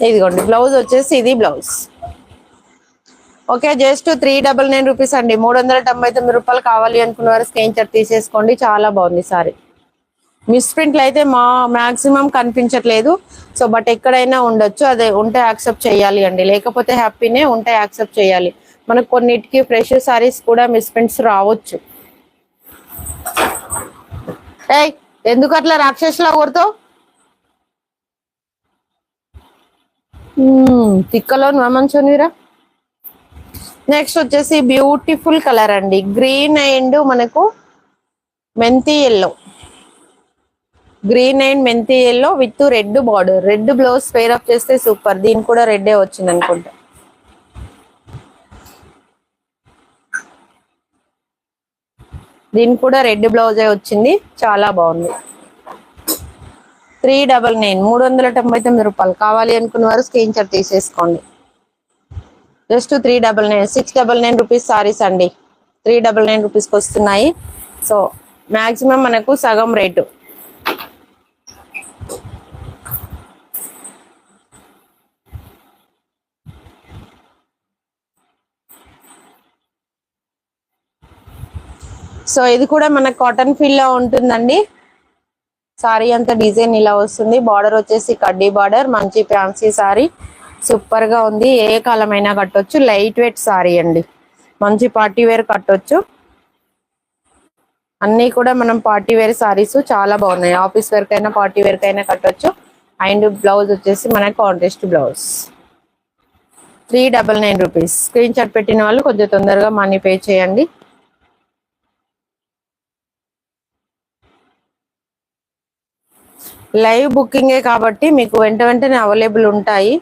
ఇదిగోండి బ్లౌజ్ వచ్చేసి ఇది బ్లౌజ్. ఓకే, జస్ట్ 399 రూపీస్ అండి. 399 రూపాయలు. కావాలి అనుకున్న వారు స్క్రీన్ షాట్ తీసేసుకోండి. చాలా బాగుంది సారీ. మిస్ ప్రింట్లు అయితే మాక్సిమం కనిపించట్లేదు. సో బట్ ఎక్కడైనా ఉండొచ్చు, అదే ఉంటే యాక్సెప్ట్ చేయాలి అండి, లేకపోతే హ్యాపీనే. ఉంటే యాక్సెప్ట్ చేయాలి. మనకు కొన్నిటికి ఫ్రెష్ సారీస్ కూడా మిస్ ప్రింట్స్ రావచ్చు. ఏయ్, ఎందుకు అట్లా రాక్షసులా కొడతావు? తిక్కలో మంచోనిరా. నెక్స్ట్ వచ్చేసి బ్యూటిఫుల్ కలర్ అండి. గ్రీన్ అండ్ మనకు మెంతి ఎల్లో. గ్రీన్ అండ్ మెంతి yellow with red border. Red blouse pair up చేస్తే సూపర్. దీని కూడా రెడ్డే వచ్చింది అనుకుంటా. దీని కూడా రెడ్ బ్లౌజే వచ్చింది, చాలా బాగుంది. 399, 399 రూపాయలు. కావాలి అనుకున్న వారు స్క్రీన్ షాట్ తీసేసుకోండి. జస్ట్ 399, 699 రూపీస్ సారీస్ అండి. 399 రూపీస్కి వస్తున్నాయి. సో మాక్సిమం మనకు సగం రేటు. సో ఇది కూడా మనకు కాటన్ ఫీల్ లో ఉంటుందండి. సారీ అంతా డిజైన్ ఇలా వస్తుంది. బార్డర్ వచ్చేసి కడ్డీ బార్డర్. మంచి ఫ్యాన్సీ సారీ, సూపర్ గా ఉంది. ఏ కాలమైనా కట్టొచ్చు. లైట్ వెయిట్ సారీ అండి. మంచి పార్టీ వేర్ కట్టొచ్చు. అన్ని కూడా మనం పార్టీ వేర్ సారీస్ చాలా బాగున్నాయి. ఆఫీస్ వేర్ కైనా పార్టీ వేర్ కైనా కట్టొచ్చు. అండ్ బ్లౌజ్ వచ్చేసి మనకు contrast blouse. 399 rupees. Screen shot పెట్టిన వాళ్ళు కొంచెం తొందరగా మనీ పే చేయండి. లైవ్ బుకింగే కాబట్టి మీకు వెంటనే అవైలబుల్ ఉంటాయి.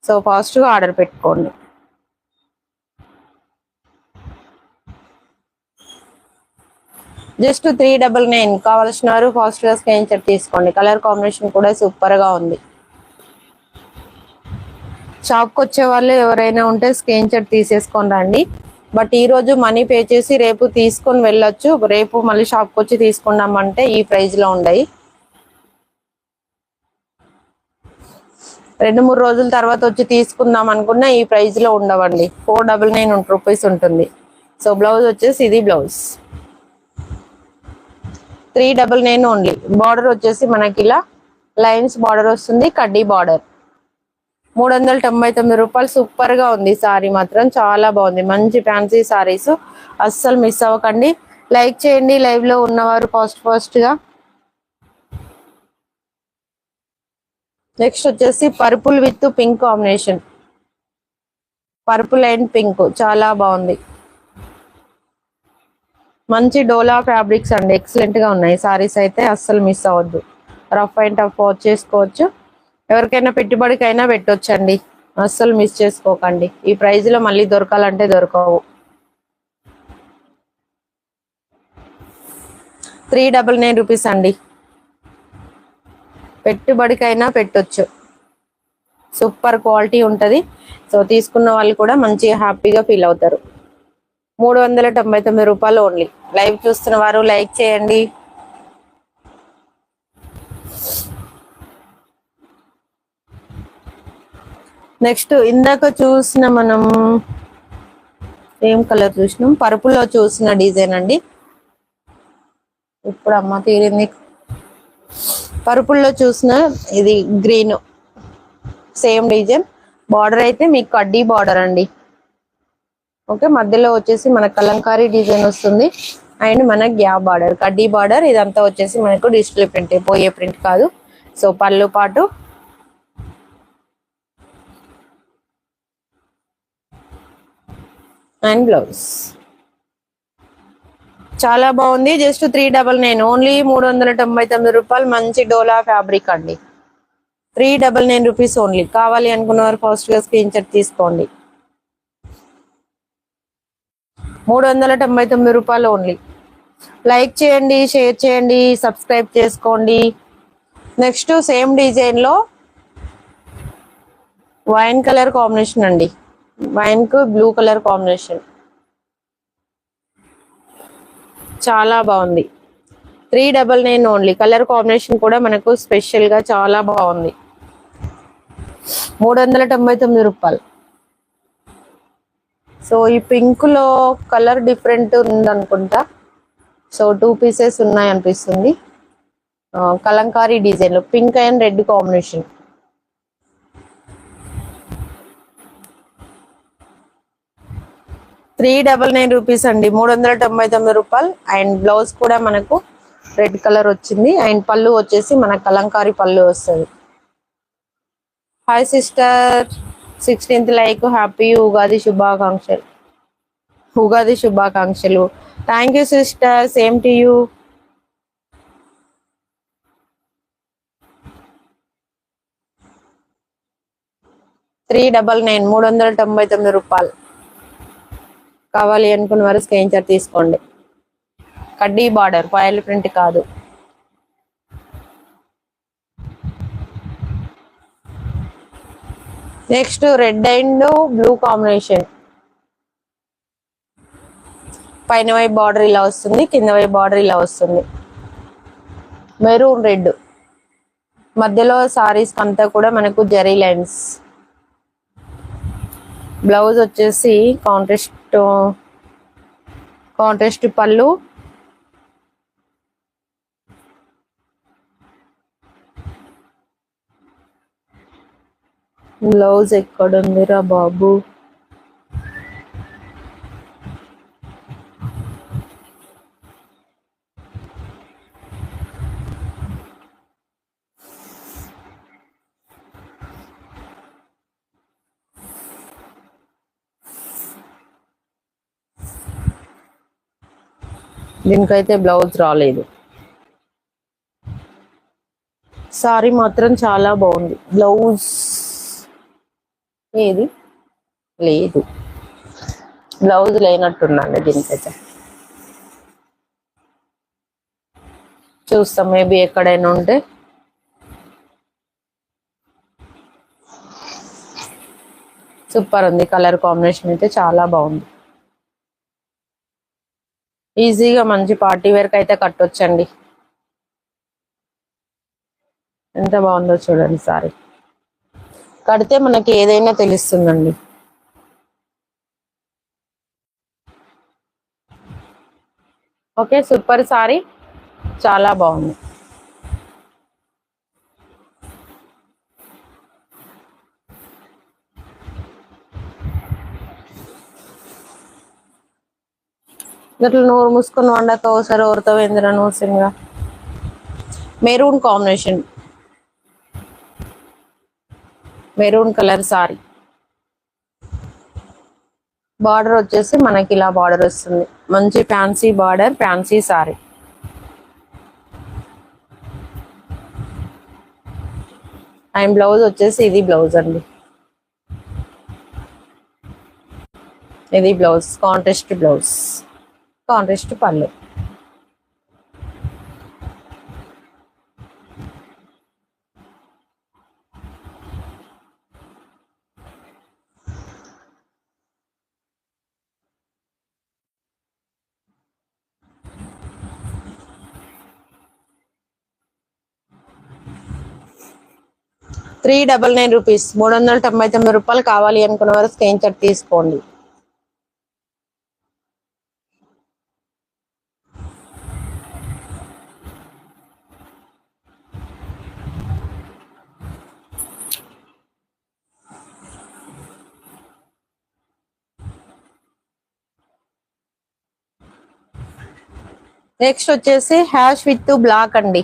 సో ఫాస్ట్గా ఆర్డర్ పెట్టుకోండి. జస్ట్ 399 కావాల్సిన వారు ఫాస్ట్గా స్క్రీన్ షాట్ తీసుకోండి. కలర్ కాంబినేషన్ కూడా సూపర్గా ఉంది. షాప్కి వచ్చే వాళ్ళు ఎవరైనా ఉంటే స్క్రీన్ షాట్ తీసేసుకొని రండి. బట్ ఈ రోజు మనీ పే చేసి రేపు తీసుకొని వెళ్ళొచ్చు. రేపు మళ్ళీ షాప్కి వచ్చి తీసుకున్నామంటే ఈ ప్రైస్లో ఉండయి. 2-3 రోజుల తర్వాత వచ్చి తీసుకుందాం అనుకున్నా ఈ ప్రైస్లో ఉండవండి. 499 రూపీస్ ఉంటుంది. సో బ్లౌజ్ వచ్చేసి ఇది బ్లౌజ్ 399 ఓన్లీ. బార్డర్ వచ్చేసి మనకి ఇలా లైన్స్ బార్డర్ వస్తుంది, కడ్డీ బార్డర్. 399 రూపాయలు. సూపర్ గా ఉంది సారీ, మాత్రం చాలా బాగుంది. మంచి ఫ్యాన్సీ సారీస్, అస్సలు మిస్ అవ్వకండి. లైక్ చేయండి లైవ్ లో ఉన్నవారు ఫాస్ట్ గా. నెక్స్ట్ వచ్చేసి purple with pink combination. Purple and pink చాలా బాగుంది. మంచి డోలా ఫ్యాబ్రిక్స్ అండి, ఎక్సలెంట్ గా ఉన్నాయి సారీస్ అయితే. అస్సలు మిస్ అవ్వద్దు. రఫ్ అండ్ టఫ్ చేసుకోవచ్చు, ఎవరికైనా పెట్టుబడికైనా పెట్టొచ్చండి. అస్సలు మిస్ చేసుకోకండి. ఈ ప్రైస్ లో మళ్ళీ దొరకాలంటే దొరకవు. 399 రూపీస్ అండి. పెట్టుబడికైనా పెట్టొచ్చు, సూపర్ క్వాలిటీ ఉంటది. సో తీసుకున్న వాళ్ళు కూడా మంచిగా హ్యాపీగా ఫీల్ అవుతారు. 399 రూపాయలు ఓన్లీ. లైవ్ చూస్తున్న వారు లైక్ చేయండి. నెక్స్ట్ ఇందాక చూసిన మనం ఏం కలర్ చూసినాం, పర్పుల్లో చూసిన డిజైన్ అండి. ఇప్పుడు అమ్మ తీరింది. పర్పుల్లో చూసిన ఇది గ్రీన్, సేమ్ డిజైన్. బార్డర్ అయితే మీకు కడ్డీ బార్డర్ అండి. ఓకే, మధ్యలో వచ్చేసి మన కలంకారీ డిజైన్ వస్తుంది అండ్ మన గ్యాప్ బార్డర్, కడ్డీ బార్డర్. ఇదంతా వచ్చేసి మనకు డిజిటల్ ప్రింట్, పోయే ప్రింట్ కాదు. సో పళ్ళు పాటు అండ్ బ్లౌజ్ చాలా బాగుంది. Just 399 only. 399 రూపాయలు. మంచి డోలా ఫ్యాబ్రిక్ అండి. 399 రూపీస్ ఓన్లీ. కావాలి అనుకున్న వారు ఫాస్ట్ గా స్క్రీన్ షాట్ తీసుకోండి. 399 రూపాయలు ఓన్లీ. లైక్ చేయండి, షేర్ చేయండి, సబ్స్క్రైబ్ చేసుకోండి. నెక్స్ట్ సేమ్ డిజైన్ లో వైన్ కలర్ కాంబినేషన్ అండి. వైన్ కు బ్లూ కలర్ కాంబినేషన్ చాలా బాగుంది. 399 ఓన్లీ. కలర్ కాంబినేషన్ కూడా మనకు స్పెషల్ గా చాలా బాగుంది. 399 రూపాయలు. సో ఈ పింక్ లో కలర్ డిఫరెంట్ ఉందనుకుంటా. సో 2 పీసెస్ ఉన్నాయి అనిపిస్తుంది. కలంకారీ డిజైన్ లో పింక్ అండ్ రెడ్ కాంబినేషన్. ₹399 అండి. 399 రూపాయలు. అండ్ బ్లౌజ్ కూడా మనకు రెడ్ కలర్ వచ్చింది. అండ్ పళ్ళు వచ్చేసి మన కలంకారీ పళ్ళు వస్తుంది. Hi sister, 16th like. Happy Ugadi శుభాకాంక్షలు. ఉగాది శుభాకాంక్షలు. Thank you sister, same to you. ₹399 రూపాయలు. కావాలి అనుకున్న వారు స్క్రీన్ షాట్ తీసుకోండి. కడ్డీ బార్డర్, ఫాయిల్ ప్రింట్ కాదు. Next red and blue combination. పైన వైపు బార్డర్ ఇలా వస్తుంది, కింద వైపు బార్డర్ ఇలా వస్తుంది. Maroon red. మధ్యలో సారీస్ అంతా కూడా మనకు జరీ లైన్స్. బ్లౌజ్ వచ్చేసి కాంట్రాస్ట్ పళ్ళు. బ్లౌజ్ ఎక్కడుందిరా బాబు? దీనికైతే బ్లౌజ్ రాలేదు. సారీ మాత్రం చాలా బాగుంది. బ్లౌజ్ ఏది లేదు, బ్లౌజ్ లేనట్టుందండి దీనికైతే. చూస్తాం మేబీ ఎక్కడైనా ఉంటే. సూపర్ ఉంది, కలర్ కాంబినేషన్ అయితే చాలా బాగుంది. ఈజీగా మంచి పార్టీ వేర్ కి అయితే కట్టొచ్చండి. ఎంత బాగుందో చూడండి సారీ. కడితే మనకి ఏదైనా తెలుస్తుందండి. ఓకే, సూపర్ సారీ, చాలా బాగుంది. ఇట్లా నోరు మూసుకొని వండక ఒకసారి ఓరుతావు ఏందిరా నోసింగా. Maroon combination, maroon colour sari. Border వచ్చేసి మనకి ఇలా బార్డర్ వస్తుంది, మంచి fancy border, fancy sari. And blouse వచ్చేసి ఇది బ్లౌజ్ అండి, ఇది బ్లౌజ్, కాంట్రాస్ట్ బ్లౌజ్, కాంట్రాస్ట్ పళ్ళు. ₹399, 399 కావాలి అనుకున్న వారు స్క్రీన్ షాట్ తీసుకోండి. నెక్స్ట్ వచ్చేసి హ్యాష్ విత్ బ్లాక్ అండి.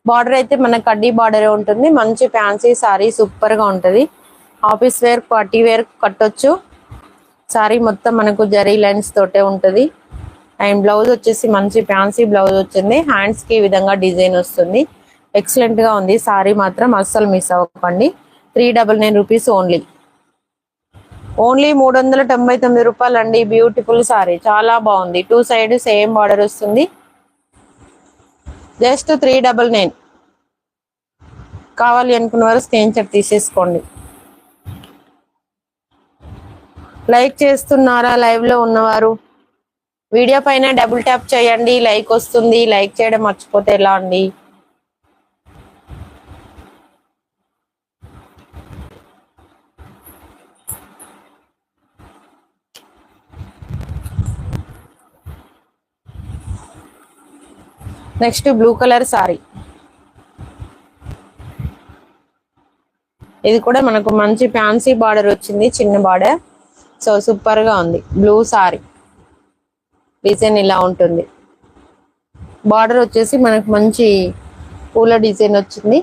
బార్డర్ అయితే మన కడ్డీ బార్డర్ ఉంటుంది, మంచి ఫ్యాన్సీ సారీ, సూపర్ గా ఉంటది. ఆఫీస్ వేర్, పార్టీ వేర్ కట్టొచ్చు. సారీ మొత్తం మనకు జరీ లైన్స్ తోటే ఉంటది. అండ్ బ్లౌజ్ వచ్చేసి మంచి ఫ్యాన్సీ బ్లౌజ్ వచ్చింది, హ్యాండ్స్ కి ఈ విధంగా డిజైన్ వస్తుంది. ఎక్సలెంట్ గా ఉంది సారీ, మాత్రం అస్సలు మిస్ అవ్వకండి. ₹399 ఓన్లీ, ఓన్లీ ₹399 అండి. బ్యూటిఫుల్ సారీ, చాలా బాగుంది. టూ సైడ్ సేమ్ బార్డర్ వస్తుంది. జస్ట్ 399. కావాలి అనుకున్న వారు స్క్రీన్ షాట్ తీసేసుకోండి. లైక్ చేస్తున్నారా? లైవ్ లో ఉన్నవారు వీడియో పైన డబుల్ ట్యాప్ చేయండి, లైక్ వస్తుంది. లైక్ చేయడం మర్చిపోతే ఎలా అండి? నెక్స్ట్ బ్లూ కలర్ సారీ, ఇది కూడా మనకు మంచి ఫ్యాన్సీ బార్డర్ వచ్చింది, చిన్న బార్డర్. సో సూపర్ గా ఉంది. బ్లూ సారీ డిజైన్ ఇలా ఉంటుంది. బార్డర్ వచ్చేసి మనకు మంచి పూల డిజైన్ వచ్చింది.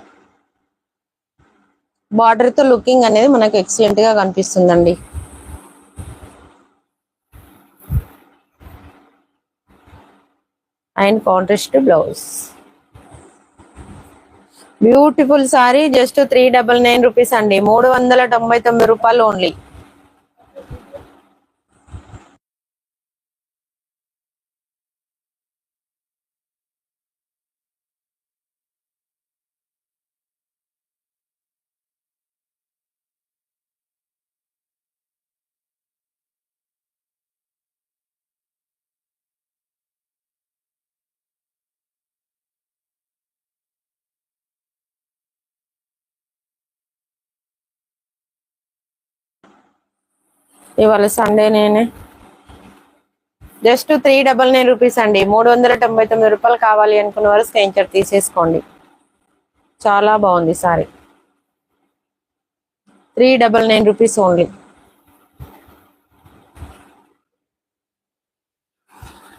బార్డర్ తో లుకింగ్ అనేది మనకు ఎక్సలెంట్ గా కనిపిస్తుందండి. And contrast blouse, beautiful sorry. Just ₹399 అండి, ₹399 ఓన్లీ. ఇవాళ సండే నేనే. జస్ట్ ₹399 అండి, ₹399 కావాలి అనుకున్న వారు స్క్రీన్ షాట్ తీసేసుకోండి. చాలా బాగుంది సారీ. ₹399 ఓన్లీ,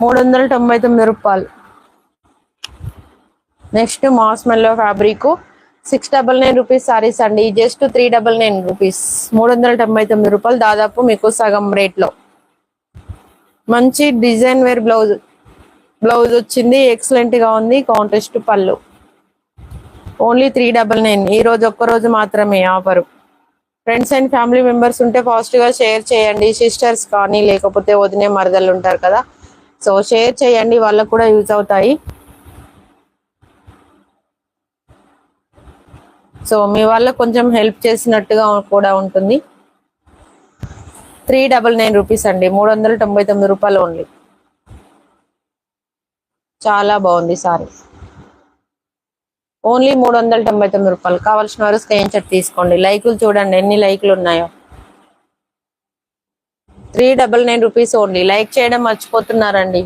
₹399. నెక్స్ట్ మాస్ మెల్లో ఫ్యాబ్రిక్, ₹699 సారీస్ అండి. జస్ట్ ₹399, ₹399. దాదాపు మీకు సగం రేట్ లో మంచి డిజైన్ వేర్ బ్లౌజ్, బ్లౌజ్ వచ్చింది, ఎక్సలెంట్ గా ఉంది. కాంట్రాస్ట్ పళ్ళు, ఓన్లీ ₹399. ఈ రోజు ఒక్క రోజు మాత్రమే offer. Friends and family members ఉంటే ఫాస్ట్ గా షేర్ చేయండి. సిస్టర్స్ కానీ లేకపోతే వదినే మరదలు ఉంటారు కదా, సో షేర్ చేయండి, వాళ్ళకు కూడా యూజ్ అవుతాయి. సో మీ వాళ్ళకు కొంచెం హెల్ప్ చేసినట్టుగా కూడా ఉంటుంది. 399 రూపీస్ అండి, 399 రూపాయలు ఓన్లీ. చాలా బాగుంది సారీ. ఓన్లీ 399 రూపాయలు. కావాల్సిన వారు స్క్రీన్ షాట్ తీసుకోండి. లైకులు చూడండి ఎన్ని లైకులు ఉన్నాయో. 399 రూపీస్ ఓన్లీ. లైక్ చేయడం మర్చిపోతున్నారండి.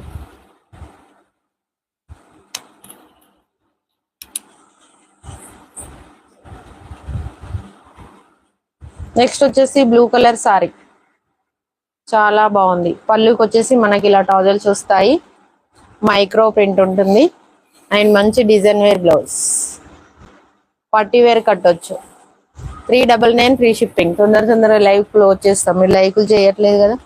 నెక్స్ట్ వచ్చేసి బ్లూ కలర్ సారీ, చాలా బాగుంది. పళ్ళుకి వచ్చేసి మనకి ఇలా టాజల్స్ వస్తాయి, మైక్రో ప్రింట్ ఉంటుంది అండ్ మంచి design wear blouse. Party wear కట్టొచ్చు. 399 ఫ్రీ షిప్పింగ్. తొందరగా లైవ్ క్లోజ్ చేస్తాం, మీరు లైకులు చేయట్లేదు కదా.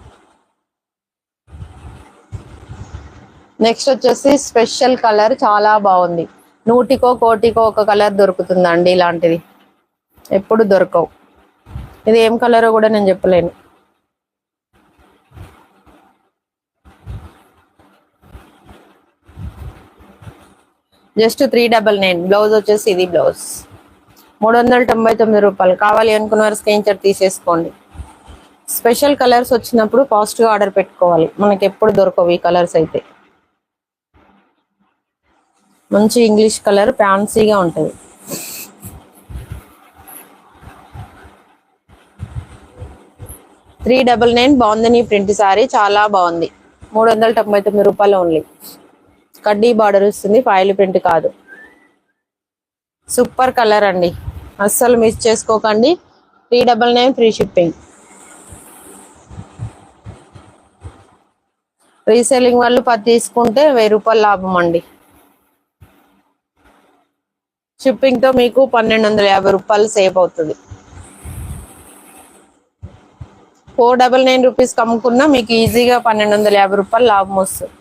నెక్స్ట్ వచ్చేసి స్పెషల్ కలర్, చాలా బాగుంది. నూటికో కోటికో ఒక కలర్ దొరుకుతుందండి ఇలాంటిది, ఎప్పుడు దొరకవు. ఇది ఏం కలరో కూడా నేను చెప్పలేను. జస్ట్ 399. బ్లౌజ్ వచ్చేసి ఇది బ్లౌజ్. 399 రూపాయలు. కావాలి అనుకున్న వారు స్క్రీన్ షాట్ తీసేసుకోండి. స్పెషల్ కలర్స్ వచ్చినప్పుడు ఫాస్ట్ గా ఆర్డర్ పెట్టుకోవాలి, మనకి ఎప్పుడు దొరకవు ఈ కలర్స్ అయితే. మంచి ఇంగ్లీష్ కలర్, ఫ్యాన్సీగా ఉంటుంది. 399 బాగుంది. ప్రింట్ సారీ చాలా బాగుంది. 399 రూపాయలు ఓన్లీ. కడ్డీ బార్డర్ వస్తుంది, ఫాయిల్ ప్రింట్ కాదు. సూపర్ కలర్ అండి, అస్సలు మిస్ చేసుకోకండి. 399 ఫ్రీ షిప్పింగ్. రీసేలింగ్ వాళ్ళు 10 తీసుకుంటే 1000 రూపాయలు లాభం అండి. షిప్పింగ్ తో మీకు 1250 రూపాయలు సేవ్ అవుతుంది. 499 రూపీస్ అమ్ముకున్నా మీకు ఈజీగా 1250 రూపాయలు లాభం వస్తుంది.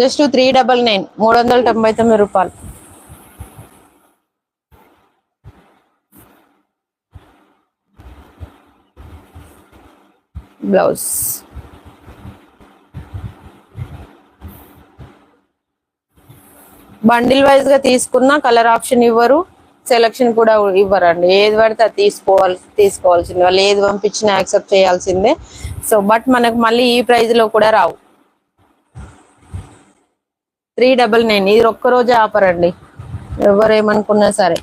జస్ట్ 399, 399 రూపాయలు. బ్లౌజ్. బండిల్ వైజ్ గా తీసుకున్న కలర్ ఆప్షన్ ఇవ్వరు, సెలక్షన్ కూడా ఇవ్వరండి. ఏది పడితే అది తీసుకోవాల్సింది. వాళ్ళు ఏది పంపించినా యాక్సెప్ట్ చేయాల్సిందే. సో బట్ మనకు మళ్ళీ ఈ ప్రైజ్ లో కూడా రావు. 399. ఇది ఒక్కరోజు ఆఫర్ అండి, ఎవరేమనుకున్నా సరే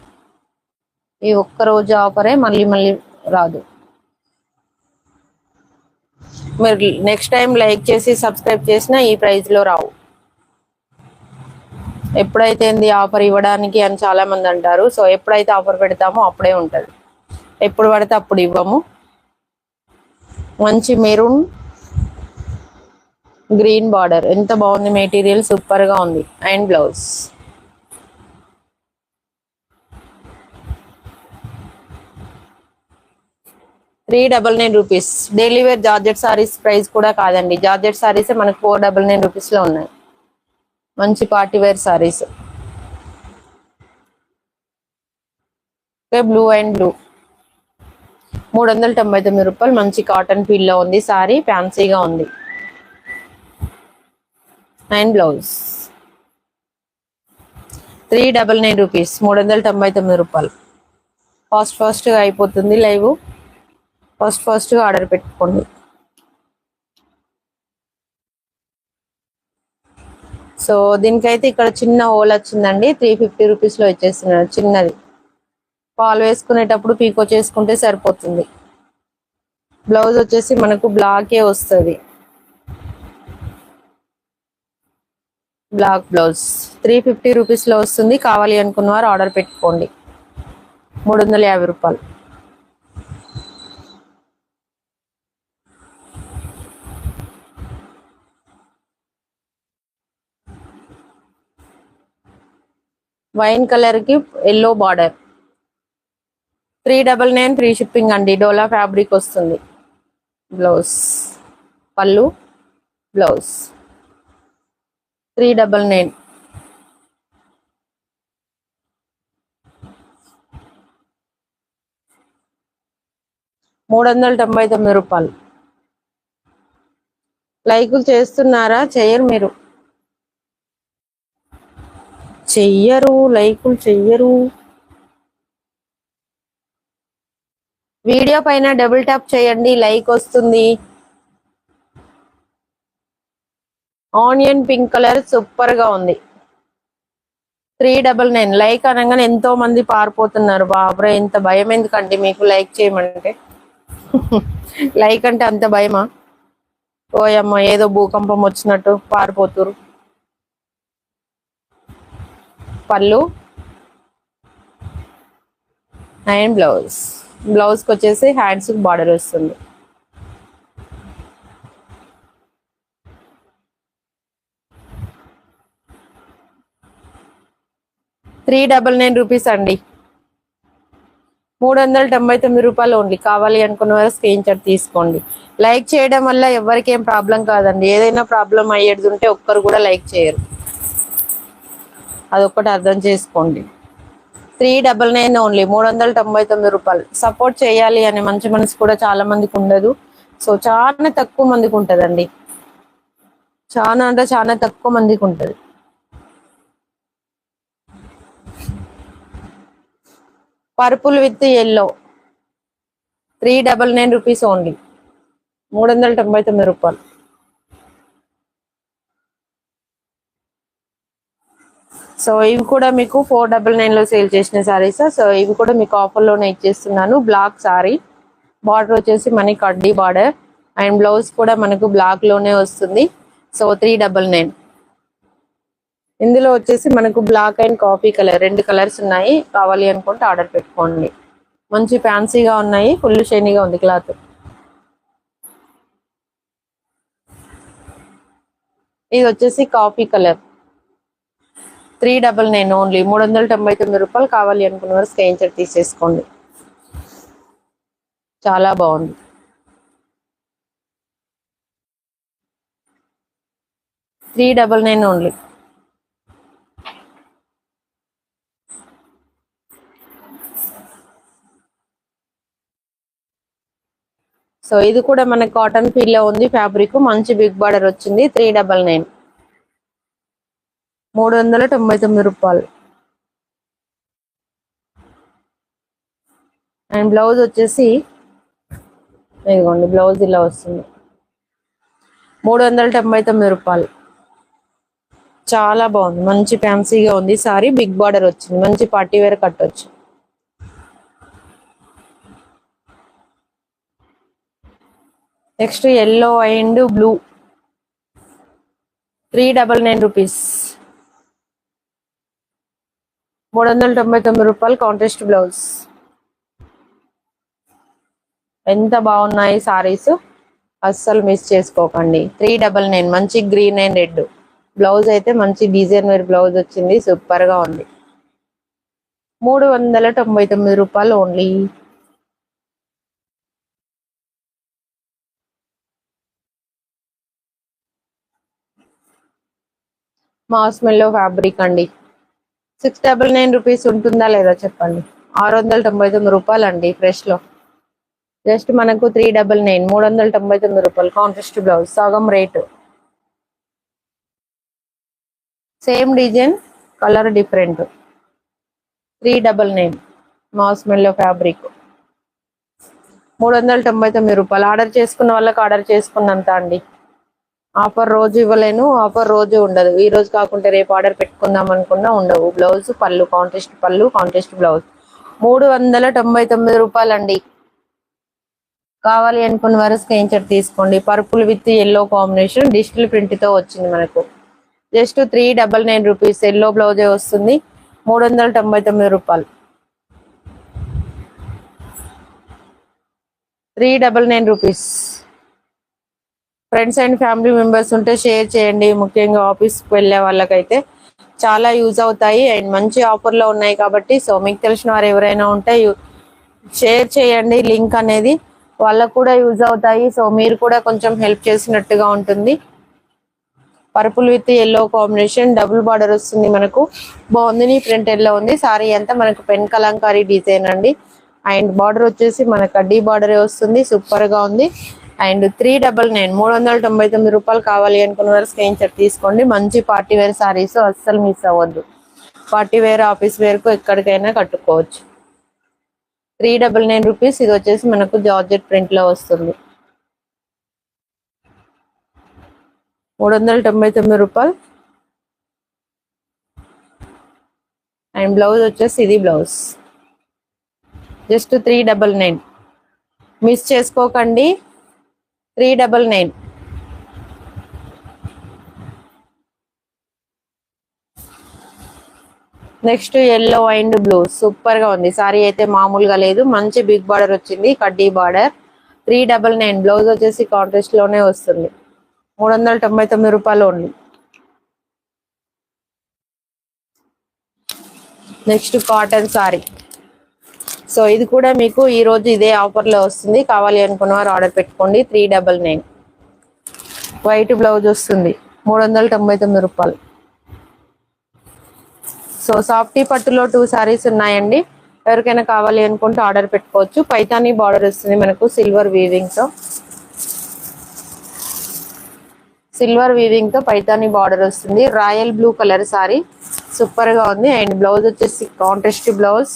ఈ ఒక్కరోజు ఆఫరే, మళ్ళీ రాదు. మీరు నెక్స్ట్ టైం లైక్ చేసి సబ్స్క్రైబ్ చేసినా ఈ ప్రైజ్ లో రావు. ఎప్పుడైతే ఆఫర్ ఇవ్వడానికి అని చాలా మంది అంటారు. సో ఎప్పుడైతే ఆఫర్ పెడతామో అప్పుడే ఉంటది, ఎప్పుడు పడితే అప్పుడు ఇవ్వము. మంచి మెరూన్ గ్రీన్ బార్డర్, ఎంత బాగుంది. మెటీరియల్ సూపర్ గా ఉంది. And blouse. ₹399. Daily wear georgette saris price కూడా కాదండి. జార్జెట్ సారీస్ మనకు 499 రూపీస్ లో ఉన్నాయి. మంచి party wear saris. Blue and blue. 399 రూపాయలు. మంచి కాటన్ ఫీల్ లో ఉంది సారీ, ఫ్యాన్సీగా ఉంది. And blouse. 399 రూపీస్, 399 రూపాయలు. ఫాస్ట్ గా అయిపోతుంది లైవ్, ఫాస్ట్ గా ఆర్డర్ పెట్టుకోండి. సో దీనికైతే ఇక్కడ చిన్న హోల్ వచ్చిందండి, 350 రూపీస్ లో ఇచ్చేస్తున్నాడు చిన్నది. పాలు వేసుకునేటప్పుడు పీకో చేసుకుంటే సరిపోతుంది. బ్లౌజ్ వచ్చేసి మనకు బ్లాకే వస్తుంది, బ్లాక్ బ్లౌజ్. 350 రూపీస్ లో వస్తుంది. కావాలి అనుకున్న వారు ఆర్డర్ పెట్టుకోండి. 350 రూపాయలు. వైన్ కలర్ కి ఎల్లో బార్డర్. 399 ఫ్రీ షిప్పింగ్ అండి. డోలా ఫ్యాబ్రిక్ వస్తుంది. బ్లౌజ్, పళ్ళు, బ్లౌజ్. 399. రూపాయలు. లైకులు చేస్తున్నారా? చెయ్యరు మీరు, చెయ్యరు, లైకులు చెయ్యరు. వీడియో పైన డబుల్ ట్యాప్ చేయండి, లైక్ వస్తుంది. ఆనియన్ పింక్ కలర్ సూపర్ గా ఉంది. 399. లైక్ అనగానే ఎంతో మంది పారిపోతున్నారు. బాబ్రే, ఇంత భయం ఎందుకండి మీకు లైక్ చేయమంటే? లైక్ అంటే అంత భయమా? ఓయమ్మ, ఏదో భూకంపం వచ్చినట్టు పారిపోతురు. పళ్ళు అండ్ బ్లౌజ్ కి వచ్చేసి హ్యాండ్స్ బార్డర్ వస్తుంది. 399 రూపీస్ అండి. 399 రూపాయలు ఓన్లీ. కావాలి అనుకున్న వారు స్క్రీన్ షాట్ తీసుకోండి. లైక్ చేయడం వల్ల ఎవరికి ఏం ప్రాబ్లం కాదండి. ఏదైనా ప్రాబ్లం అయ్యేది ఉంటే ఒక్కరు కూడా లైక్ చేయరు, అదొక్కటి అర్థం చేసుకోండి. 399 ఓన్లీ, 399 రూపాయలు. సపోర్ట్ చేయాలి అనే మంచి మనసు కూడా చాలా మందికి ఉండదు. సో చాలా తక్కువ మందికి ఉంటదండి. చాలా అంటే చాలా తక్కువ మందికి ఉంటది. Purple with yellow 399 rupees only, 399 రూపాయలు. సో ఇవి కూడా మీకు 499 లో సేల్ చేసిన సారీస్. సో ఇవి కూడా మీకు ఆఫర్ లోనే ఇచ్చేస్తున్నాను. బ్లాక్ సారీ, బార్డర్ వచ్చేసి మనకి కడ్డీ బార్డర్ అండ్ బ్లౌజ్ కూడా మనకు బ్లాక్ లోనే వస్తుంది. సో 399. ఇందులో వచ్చేసి మనకు black and coffee colour 2 colours ఉన్నాయి. కావాలి అనుకుంటే ఆర్డర్ పెట్టుకోండి. మంచి ఫ్యాన్సీగా ఉన్నాయి, ఫుల్ షైనీగా ఉంది క్లాత్. ఇది వచ్చేసి కాఫీ కలర్ 399 ఓన్లీ, 399 రూపాయలు. కావాలి అనుకున్న వారు స్క్రీన్ షాట్ తీసేసుకోండి. చాలా బాగుంది. $399 ఓన్లీ. సో ఇది కూడా మనకి కాటన్ ఫీల్ లో ఉంది. ఫ్యాబ్రిక్ మంచి బిగ్ బార్డర్ వచ్చింది. 399, 399 రూపాయలు. అండ్ బ్లౌజ్ వచ్చేసి ఇదిగోండి, బ్లౌజ్ ఇలా వస్తుంది. 399 రూపాయలు. చాలా బాగుంది, మంచి ఫ్యాన్సీగా ఉంది సారీ. బిగ్ బార్డర్ వచ్చింది, మంచి పార్టీ వేర్ కట్టొచ్చు. Next yellow and blue 399 rupees, 399 రూపాయలు. Contrast blouse. ఎంత బాగున్నాయి సారీస్, అస్సలు మిస్ చేసుకోకండి. 399, మంచి గ్రీన్ అండ్ రెడ్ బ్లౌజ్ అయితే మంచి డిజైన్ వేర్ బ్లౌజ్ వచ్చింది. సూపర్ గా ఉంది. 399 రూపాయలు ఓన్లీ. మాస్ మెల్లో ఫ్యాబ్రిక్ అండి. 699 రూపీస్ ఉంటుందా లేదా చెప్పండి. 699 రూపాయలు అండి ఫ్రెష్ లో. జస్ట్ మనకు 399, 399 రూపాయలు. కాంట్రాస్ట్ బ్లౌజ్, సగం rate. Same design, colour different. 399 mass మెల్లో ఫ్యాబ్రిక్, 399 రూపాయలు. ఆర్డర్ చేసుకున్న వాళ్ళకి ఆర్డర్ చేసుకున్నంత అండి. ఆఫర్ రోజు ఇవ్వలేను, ఆఫర్ రోజు ఉండదు. ఈ రోజు కాకుంటే రేపు ఆర్డర్ పెట్టుకుందాం అనుకున్నా ఉండవు. బ్లౌజ్, పళ్ళు, కాంట్రాస్ట్ పళ్ళు, కాంట్రాస్ట్ బ్లౌజ్. 399 రూపాయలండి. కావాలి అనుకున్న వారు స్క్రీన్ షాట్ తీసుకోండి. Purple with yellow combination digital print తో వచ్చింది మనకు. Just 399 rupees. ఎల్లో బ్లౌజే వస్తుంది. 399 రూపాయలు. 399 rupees. Friends and family members ఉంటే షేర్ చేయండి. ముఖ్యంగా ఆఫీస్కి వెళ్ళే వాళ్ళకైతే చాలా యూజ్ అవుతాయి అండ్ మంచి ఆఫర్లో ఉన్నాయి కాబట్టి. సో మీకు తెలిసిన వారు ఎవరైనా ఉంటే షేర్ చేయండి. లింక్ అనేది వాళ్ళకు కూడా యూజ్ అవుతాయి. సో మీరు కూడా కొంచెం హెల్ప్ చేసినట్టుగా ఉంటుంది. Purple with yellow combination, double border వస్తుంది మనకు. బాగుంది, నీ ప్రింట్ ఎల్లో ఉంది. సారీ అంతా మనకు పెన్ కలంకారీ డిజైన్ అండి. అండ్ బార్డర్ వచ్చేసి మన కడ్డీ బార్డరే వస్తుంది, సూపర్ గా ఉంది. అండ్ 399 399 రూపాయలు కావాలి అనుకున్న వారు స్క్రీన్ షాట్ తీసుకోండి. మంచి పార్టీ వేర్ సారీస్ అస్సలు మిస్ అవ్వద్దు. పార్టీ వేర్, ఆఫీస్ వేర్ కు ఎక్కడికైనా కట్టుకోవచ్చు. 399 రూపీస్. ఇది వచ్చేసి మనకు జార్జెట్ ప్రింట్ లో వస్తుంది. 399 రూపాయలు. అండ్ బ్లౌజ్ వచ్చేసి ఇది బ్లౌజ్ జస్ట్ 399. మిస్ చేసుకోకండి. 399. Next yellow and blue super గా ఉంది. సారీ అయితే మామూలుగా లేదు, మంచి బిగ్ బార్డర్ వచ్చింది, కడ్డీ బార్డర్. 399. బ్లౌజ్ వచ్చేసి కాంట్రాస్ట్ లోనే వస్తుంది. 399 రూపాయలు only. Next cotton sorry. So ఇది కూడా మీకు ఈ రోజు ఇదే ఆఫర్ లో వస్తుంది. కావాలి అనుకున్న వారు ఆర్డర్ పెట్టుకోండి. 399. వైట్ బ్లౌజ్ వస్తుంది. 399 రూపాయలు. సో సాఫ్టీ పట్టులో 2 సారీస్ ఉన్నాయండి. ఎవరికైనా కావాలి అనుకుంటే ఆర్డర్ పెట్టుకోవచ్చు. పైతానీ బార్డర్ వస్తుంది మనకు సిల్వర్ వీవింగ్ తో. పైతానీ బార్డర్ వస్తుంది. Royal blue colour sorry super గా ఉంది. అండ్ బ్లౌజ్ వచ్చేసి కాంట్రాస్ట్ బ్లౌజ్.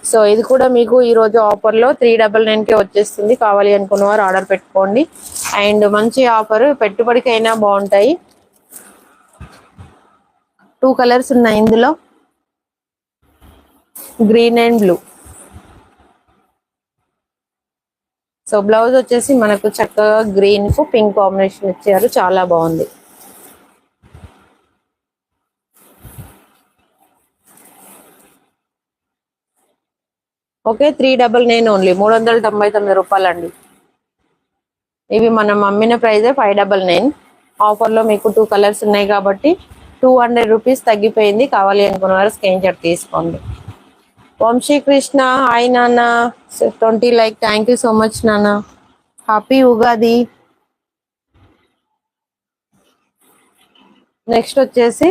సో ఇది కూడా మీకు ఈ రోజు ఆఫర్ లో 399 కే వచ్చేస్తుంది. కావాలి అనుకున్న వారు ఆర్డర్ పెట్టుకోండి. అండ్ మంచి ఆఫర్, పెట్టుబడికైనా బాగుంటాయి. 2 కలర్స్ ఉన్నాయి ఇందులో, green and blue. So blouse వచ్చేసి మనకు చక్కగా గ్రీన్ కు పింక్ కాంబినేషన్ ఇచ్చారు, చాలా బాగుంది. Okay, 399 only. 399 రూపాయలు అండి. ఇవి మనం అమ్మిన ప్రైజే 599. ఆఫర్ లో మీకు 2 కలర్స్ ఉన్నాయి కాబట్టి 200 రూపీస్ తగ్గిపోయింది. కావాలి అనుకున్న వారు స్క్రీన్ షాట్ తీసుకోండి. వంశీ కృష్ణ హాయ్ నాన్న, 20 like. Thank you so much నాన్న. హ్యాపీ ఉగాది. నెక్స్ట్ వచ్చేసి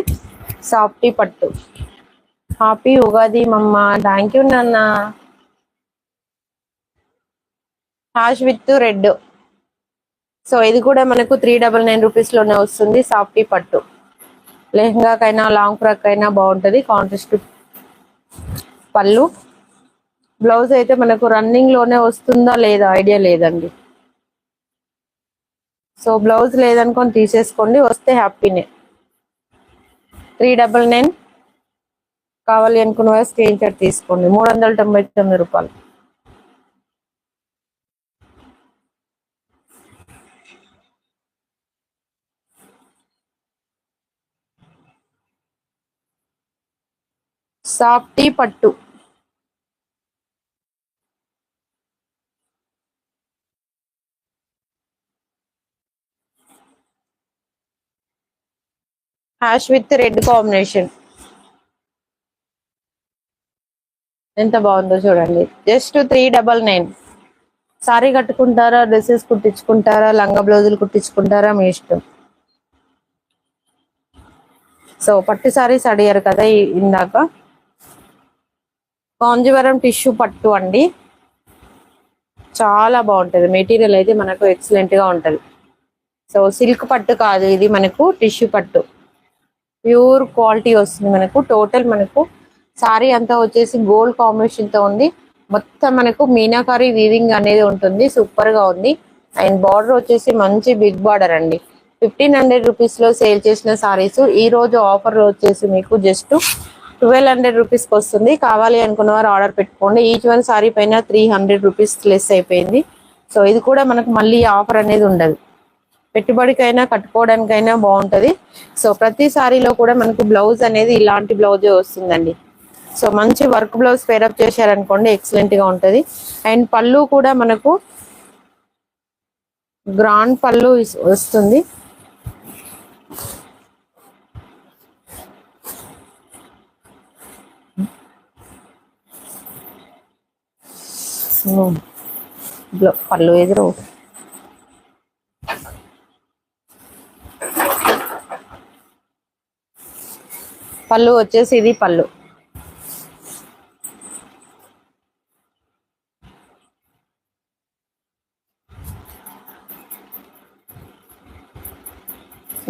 సాఫ్టీ పట్టు. హ్యాపీ ఉగాది మమ్మ. థ్యాంక్ యూ నాన్న. Hash with red. సో ఇది కూడా మనకు 399 రూపీస్ లోనే వస్తుంది. సాఫ్టీ పట్టు లెహంగాకైనా లాంగ్ ఫ్రాక్ అయినా బాగుంటది. కాంట్రాస్ట్ పళ్ళు. బ్లౌజ్ అయితే మనకు రన్నింగ్ లోనే వస్తుందా లేదా ఐడియా లేదండి. సో బ్లౌజ్ లేదనుకొని తీసేసుకోండి, వస్తే హ్యాపీనే. 399. కావాలి అనుకున్న వారు స్క్రీన్ షాట్ తీసుకోండి. 399 రూపాయలు. సాఫ్టీ పట్టు. హ్యాష్ విత్ రెడ్ కాంబినేషన్ ఎంత బాగుందో చూడండి. జస్ట్ 399. సారీ కట్టుకుంటారా, డ్రెస్సెస్ కుట్టించుకుంటారా, లంగా బ్లౌజులు కుట్టించుకుంటారా, మీ ఇష్టం. సో పట్టు సారీస్ అడిగారు కదా ఇందాక. కాంజీవరం టిష్యూ పట్టు అండి, చాలా బాగుంటది. మెటీరియల్ అయితే మనకు ఎక్సలెంట్ గా ఉంటది. సో సిల్క్ పట్టు కాదు ఇది, మనకు టిష్యూ పట్టు, ప్యూర్ క్వాలిటీ వస్తుంది మనకు. టోటల్ మనకు సారీ అంతా వచ్చేసి గోల్డ్ కాంబినేషన్ తో ఉంది. మొత్తం మనకు మీనాకారి వీవింగ్ అనేది ఉంటుంది, సూపర్ గా ఉంది. అండ్ బార్డర్ వచ్చేసి మంచి బిగ్ బార్డర్ అండి. 1500 రూపీస్ లో సేల్ చేసిన సారీస్ ఈ రోజు ఆఫర్ వచ్చేసి మీకు జస్ట్ 1200 రూపీస్ కి వస్తుంది. కావాలి అనుకున్న వారు ఆర్డర్ పెట్టుకోండి. ఈచ్ వన్ సారీ పైన 300 రూపీస్ లెస్ అయిపోయింది. సో ఇది కూడా మనకు మళ్ళీ ఆఫర్ అనేది ఉండదు. పెట్టుబడికైనా కట్టుకోవడానికైనా బాగుంటది. సో ప్రతి సారీలో కూడా మనకు బ్లౌజ్ అనేది ఇలాంటి బ్లౌజే వస్తుందండి. సో మంచి వర్క్ బ్లౌజ్ పేరప్ చేశారనుకోండి, ఎక్సలెంట్ గా ఉంటది. అండ్ పళ్ళు కూడా మనకు గ్రాండ్ పళ్ళు వస్తుంది. పళ్ళు ఎదురు పళ్ళు వచ్చేసి ఇది పళ్ళు.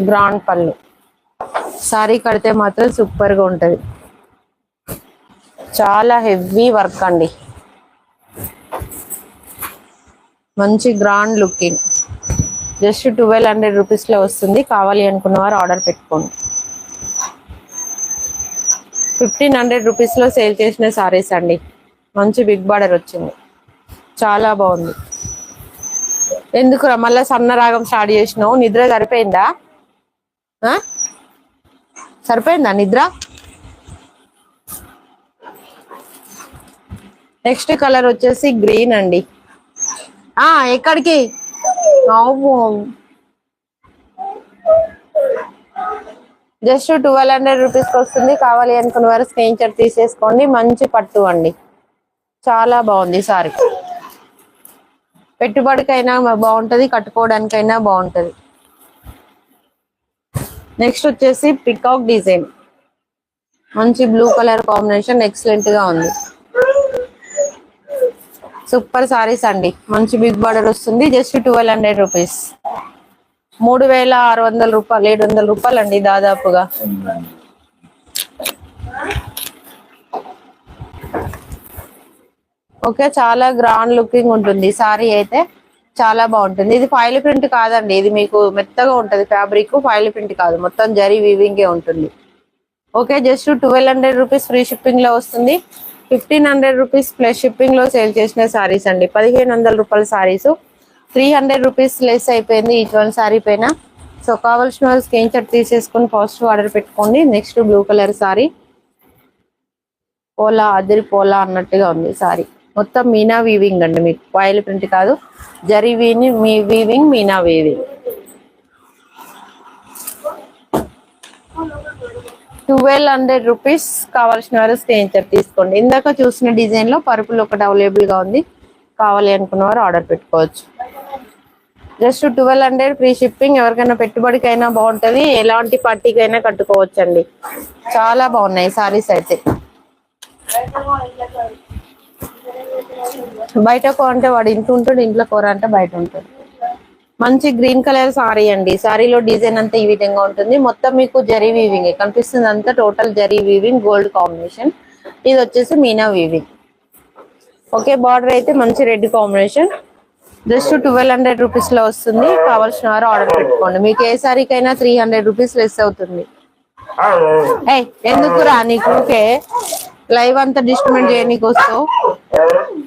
గ్రాండ్ పళ్ళు. సారీ కడితే మాత్రం సూపర్ గా ఉంటది. చాలా హెవీ వర్క్ అండి, మంచి గ్రాండ్ లుకింగ్. జస్ట్ 1200 రూపీస్ లో వస్తుంది. కావాలి అనుకున్న వారు ఆర్డర్ పెట్టుకోండి. 1500 రూపీస్ లో సేల్ చేసిన సారీస్ అండి. మంచి బిగ్ బార్డర్ వచ్చింది, చాలా బాగుంది. ఎందుకు మళ్ళా సన్న రాగం స్టార్ట్ చేసినావు? నిద్ర సరిపోయిందా? సరిపోయిందా నిద్ర? నెక్స్ట్ కలర్ వచ్చేసి గ్రీన్ అండి. ఎక్కడికి? జస్ట్ 1200 రూపీస్కి వస్తుంది. కావాలి అనుకున్న వారు స్క్రీన్ షాట్ తీసేసుకోండి. మంచి పట్టు అండి, చాలా బాగుంది సారీ. పెట్టుబడికైనా బాగుంటది, కట్టుకోవడానికైనా బాగుంటది. నెక్స్ట్ వచ్చేసి పికాక్ డిజైన్, మంచి బ్లూ కలర్ కాంబినేషన్, ఎక్సలెంట్ గా ఉంది. సూపర్ సారీస్ అండి, మంచి బిగ్ బార్డర్ వస్తుంది. జస్ట్ 1200 రూపీస్, 3600 రూపాయలు, 700 రూపాయలు అండి దాదాపుగా. ఓకే, చాలా గ్రాండ్ లుకింగ్ ఉంటుంది సారీ అయితే, చాలా బాగుంటుంది. ఇది ఫాయిల్ ప్రింట్ కాదండి, ఇది మీకు మెత్తగా ఉంటది ఫ్యాబ్రిక్. ఫాయిల్ ప్రింట్ కాదు, మొత్తం జరీ వీవింగే ఉంటుంది. Okay, just 1200 rupees free shipping లో వస్తుంది. 1500 రూపీస్ ప్లస్ షిప్పింగ్ లో సేల్ చేసిన సారీస్ అండి. 1500 రూపాయల సారీస్ 300 రూపీస్ లెస్ అయిపోయింది ఈచ్ వన్ సారీ పైన. సో కావాల్సిన వాళ్ళు స్క్రీన్ షాట్ తీసేసుకొని పాజిటివ్ ఆర్డర్ పెట్టుకోండి. నెక్స్ట్ బ్లూ కలర్ సారీ, పోలా అదిరి పోలా అన్నట్టుగా ఉంది సారీ. మొత్తం మీనా వీవింగ్ అండి, మీకు ఫాయిల్ ప్రింట్ కాదు, zari weaving, Meena weaving. 1200 rupees. కావాల్సిన వారు స్క్రీన్ షాట్ తీసుకోండి. ఇందాక చూసిన డిజైన్ లో పర్పుల్ ఒకటి అవైలబుల్ గా ఉంది, కావాలి అనుకున్న వారు ఆర్డర్ పెట్టుకోవచ్చు. Just 1200 free shipping. ఎవరికైనా పెట్టుబడికైనా బాగుంటది, ఎలాంటి పార్టీకైనా కట్టుకోవచ్చు అండి. చాలా బాగున్నాయి సారీస్ అయితే. బయట కో అంటే వాడు ఇంట్లో ఉంటాడు, ఇంట్లో కూర అంటే బయట ఉంటాడు. మంచి గ్రీన్ కలర్ సారీ అండి. సారీలో డిజైన్ అంతా ఈ విధంగా ఉంటుంది. మొత్తం మీకు జరీ వీవింగ్ కనిపిస్తుంది, అంతా total zari weaving, gold combination. ఇది వచ్చేసి మీనా వీవింగ్. ఓకే, బార్డర్ అయితే మంచి రెడ్ కాంబినేషన్. జస్ట్ 1200 రూపీస్ లో వస్తుంది. కావాల్సిన వారు ఆర్డర్ పెట్టుకోండి. మీకు ఏ సారీకైనా 300 రూపీస్ లెస్ అవుతుంది. ఎందుకు రా నీకు ఓకే లైవ్ అంతా డిస్ట్రిబ్యూట్ చేయనీకి వస్తావు.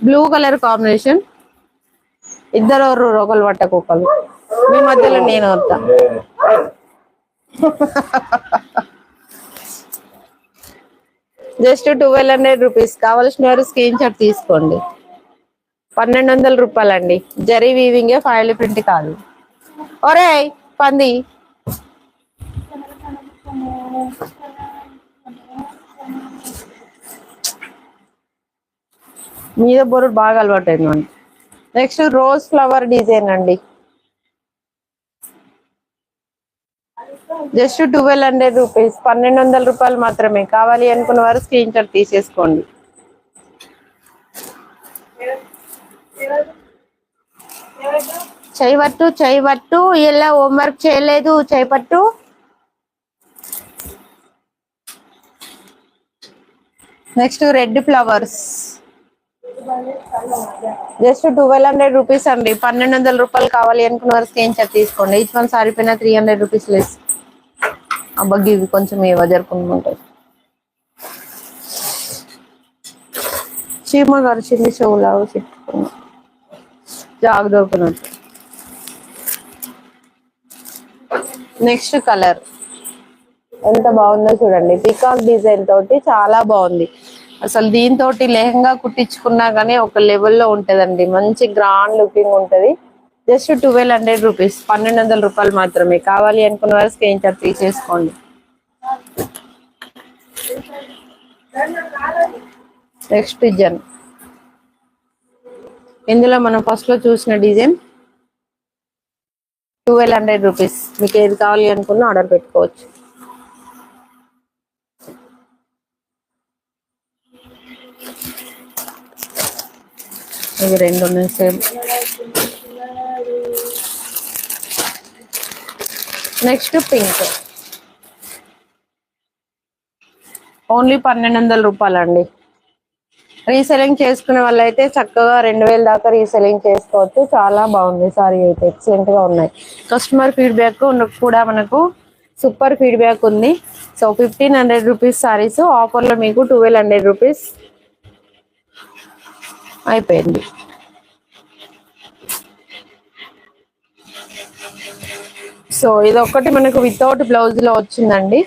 బ్లూ కలర్ కాంబినేషన్, ఇద్దరు ఒకరు పట్టకొకరు, మీ మధ్యలో నేను వస్తా. Just 1200 rupees. కావాల్సిన వారు స్క్రీన్ షాట్ తీసుకోండి. 1200 రూపాయలండి. జరీ వీవింగే, ఫాయిల్ ప్రింట్ కాదు. ఒరే పంది, మీద బొరుడు బాగా అలవాటు అయింది. నెక్స్ట్ రోజ్ ఫ్లవర్ డిజైన్ అండి. జస్ట్ 1200 రూపీస్, 1200 రూపాయలు మాత్రమే. కావాలి అనుకున్న వారు స్క్రీన్ షాట్ తీసేసుకోండి. చేయబట్టు ఇలా హోంవర్క్ చేయలేదు, చేయబట్టు. Next red flowers, just 1200 rupees అండి. 1200 రూపాయలు. కావాలి అనుకున్న వారు స్క్రీన్ షాట్ తీసుకోండి. ఈచ్ వన్ సారీ పైన 300 రూపీస్ లెస్. అబ్బగ్గి ఇవి కొంచెం వజరుకుంటుంటాయి. చీమ గరిచింది, చెవులాగా చెట్టుకున్నా జాగ్ దొరుకున్నట్టు. నెక్స్ట్ కలర్ ఎంత బాగుందో చూడండి, పికాక్ డిజైన్ తోటి చాలా బాగుంది. అసలు దీంతో లెహంగా కుట్టించుకున్నా కానీ ఒక లెవెల్లో ఉంటదండి, మంచి గ్రాండ్ లుకింగ్ ఉంటది. జస్ట్ 1200 రూపీస్, 1200 రూపాయలు మాత్రమే. కావాలి అనుకున్న వారు స్క్రీన్ షాట్ తీసేసుకోండి. నెక్స్ట్ డిజైన్, ఇందులో మనం ఫస్ట్ లో చూసిన డిజైన్ 1200 రూపీస్. మీకు ఏది కావాలి అనుకున్నా ఆర్డర్ పెట్టుకోవచ్చు. ఇవి రెండు ఉన్నాయి సేమ్. నెక్స్ట్ పింక్ ఓన్లీ 1200 రూపాయలండి. రీసెలింగ్ చేసుకునే వాళ్ళైతే చక్కగా 2000 దాకా రీసెలింగ్ చేసుకోవచ్చు. చాలా బాగుంది సారీ అయితే, ఎక్సలెంట్ గా ఉన్నాయి. కస్టమర్ ఫీడ్బ్యాక్ కూడా మనకు సూపర్ ఫీడ్బ్యాక్ ఉంది. సో 1500 రూపీస్ సారీస్ ఆఫర్ లో మీకు 1200 రూపీస్ అయిపోయింది. సో ఇది ఒక్కటి మనకు వితౌట్ బ్లౌజ్ లో వచ్చిందండి.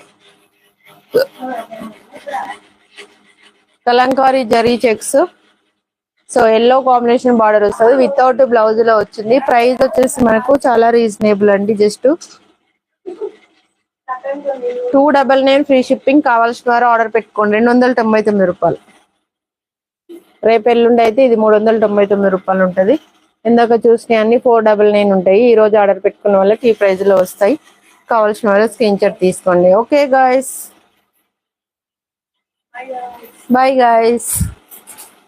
Kalamkari zari checks. So yellow combination border వస్తుంది, వితౌట్ బ్లౌజ్ లో వచ్చింది. ప్రైస్ వచ్చేసి మనకు చాలా రీజనబుల్ అండి, జస్ట్ 299 ఫ్రీ షిప్పింగ్. కావాల్సిన వారు ఆర్డర్ పెట్టుకోండి. 299 రూపాయలు. రేపు ఎల్లుండి అయితే ఇది 399 రూపాయలు ఉంటుంది. ఇందాక చూసిన అన్ని 499 ఉంటాయి. ఈ రోజు ఆర్డర్ పెట్టుకున్న వాళ్ళకి ఈ ప్రైస్ లో వస్తాయి. కావాల్సిన వాళ్ళు స్క్రీన్ షాట్ తీసుకోండి. Okay guys, bye guys,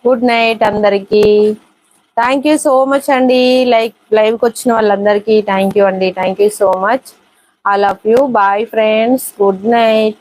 good night అందరికి. థ్యాంక్ యూ సో మచ్ అండి. లైవ్కి వచ్చిన వాళ్ళందరికీ థ్యాంక్ యూ అండి. Thank you so much. I love you. Bye friends, good night.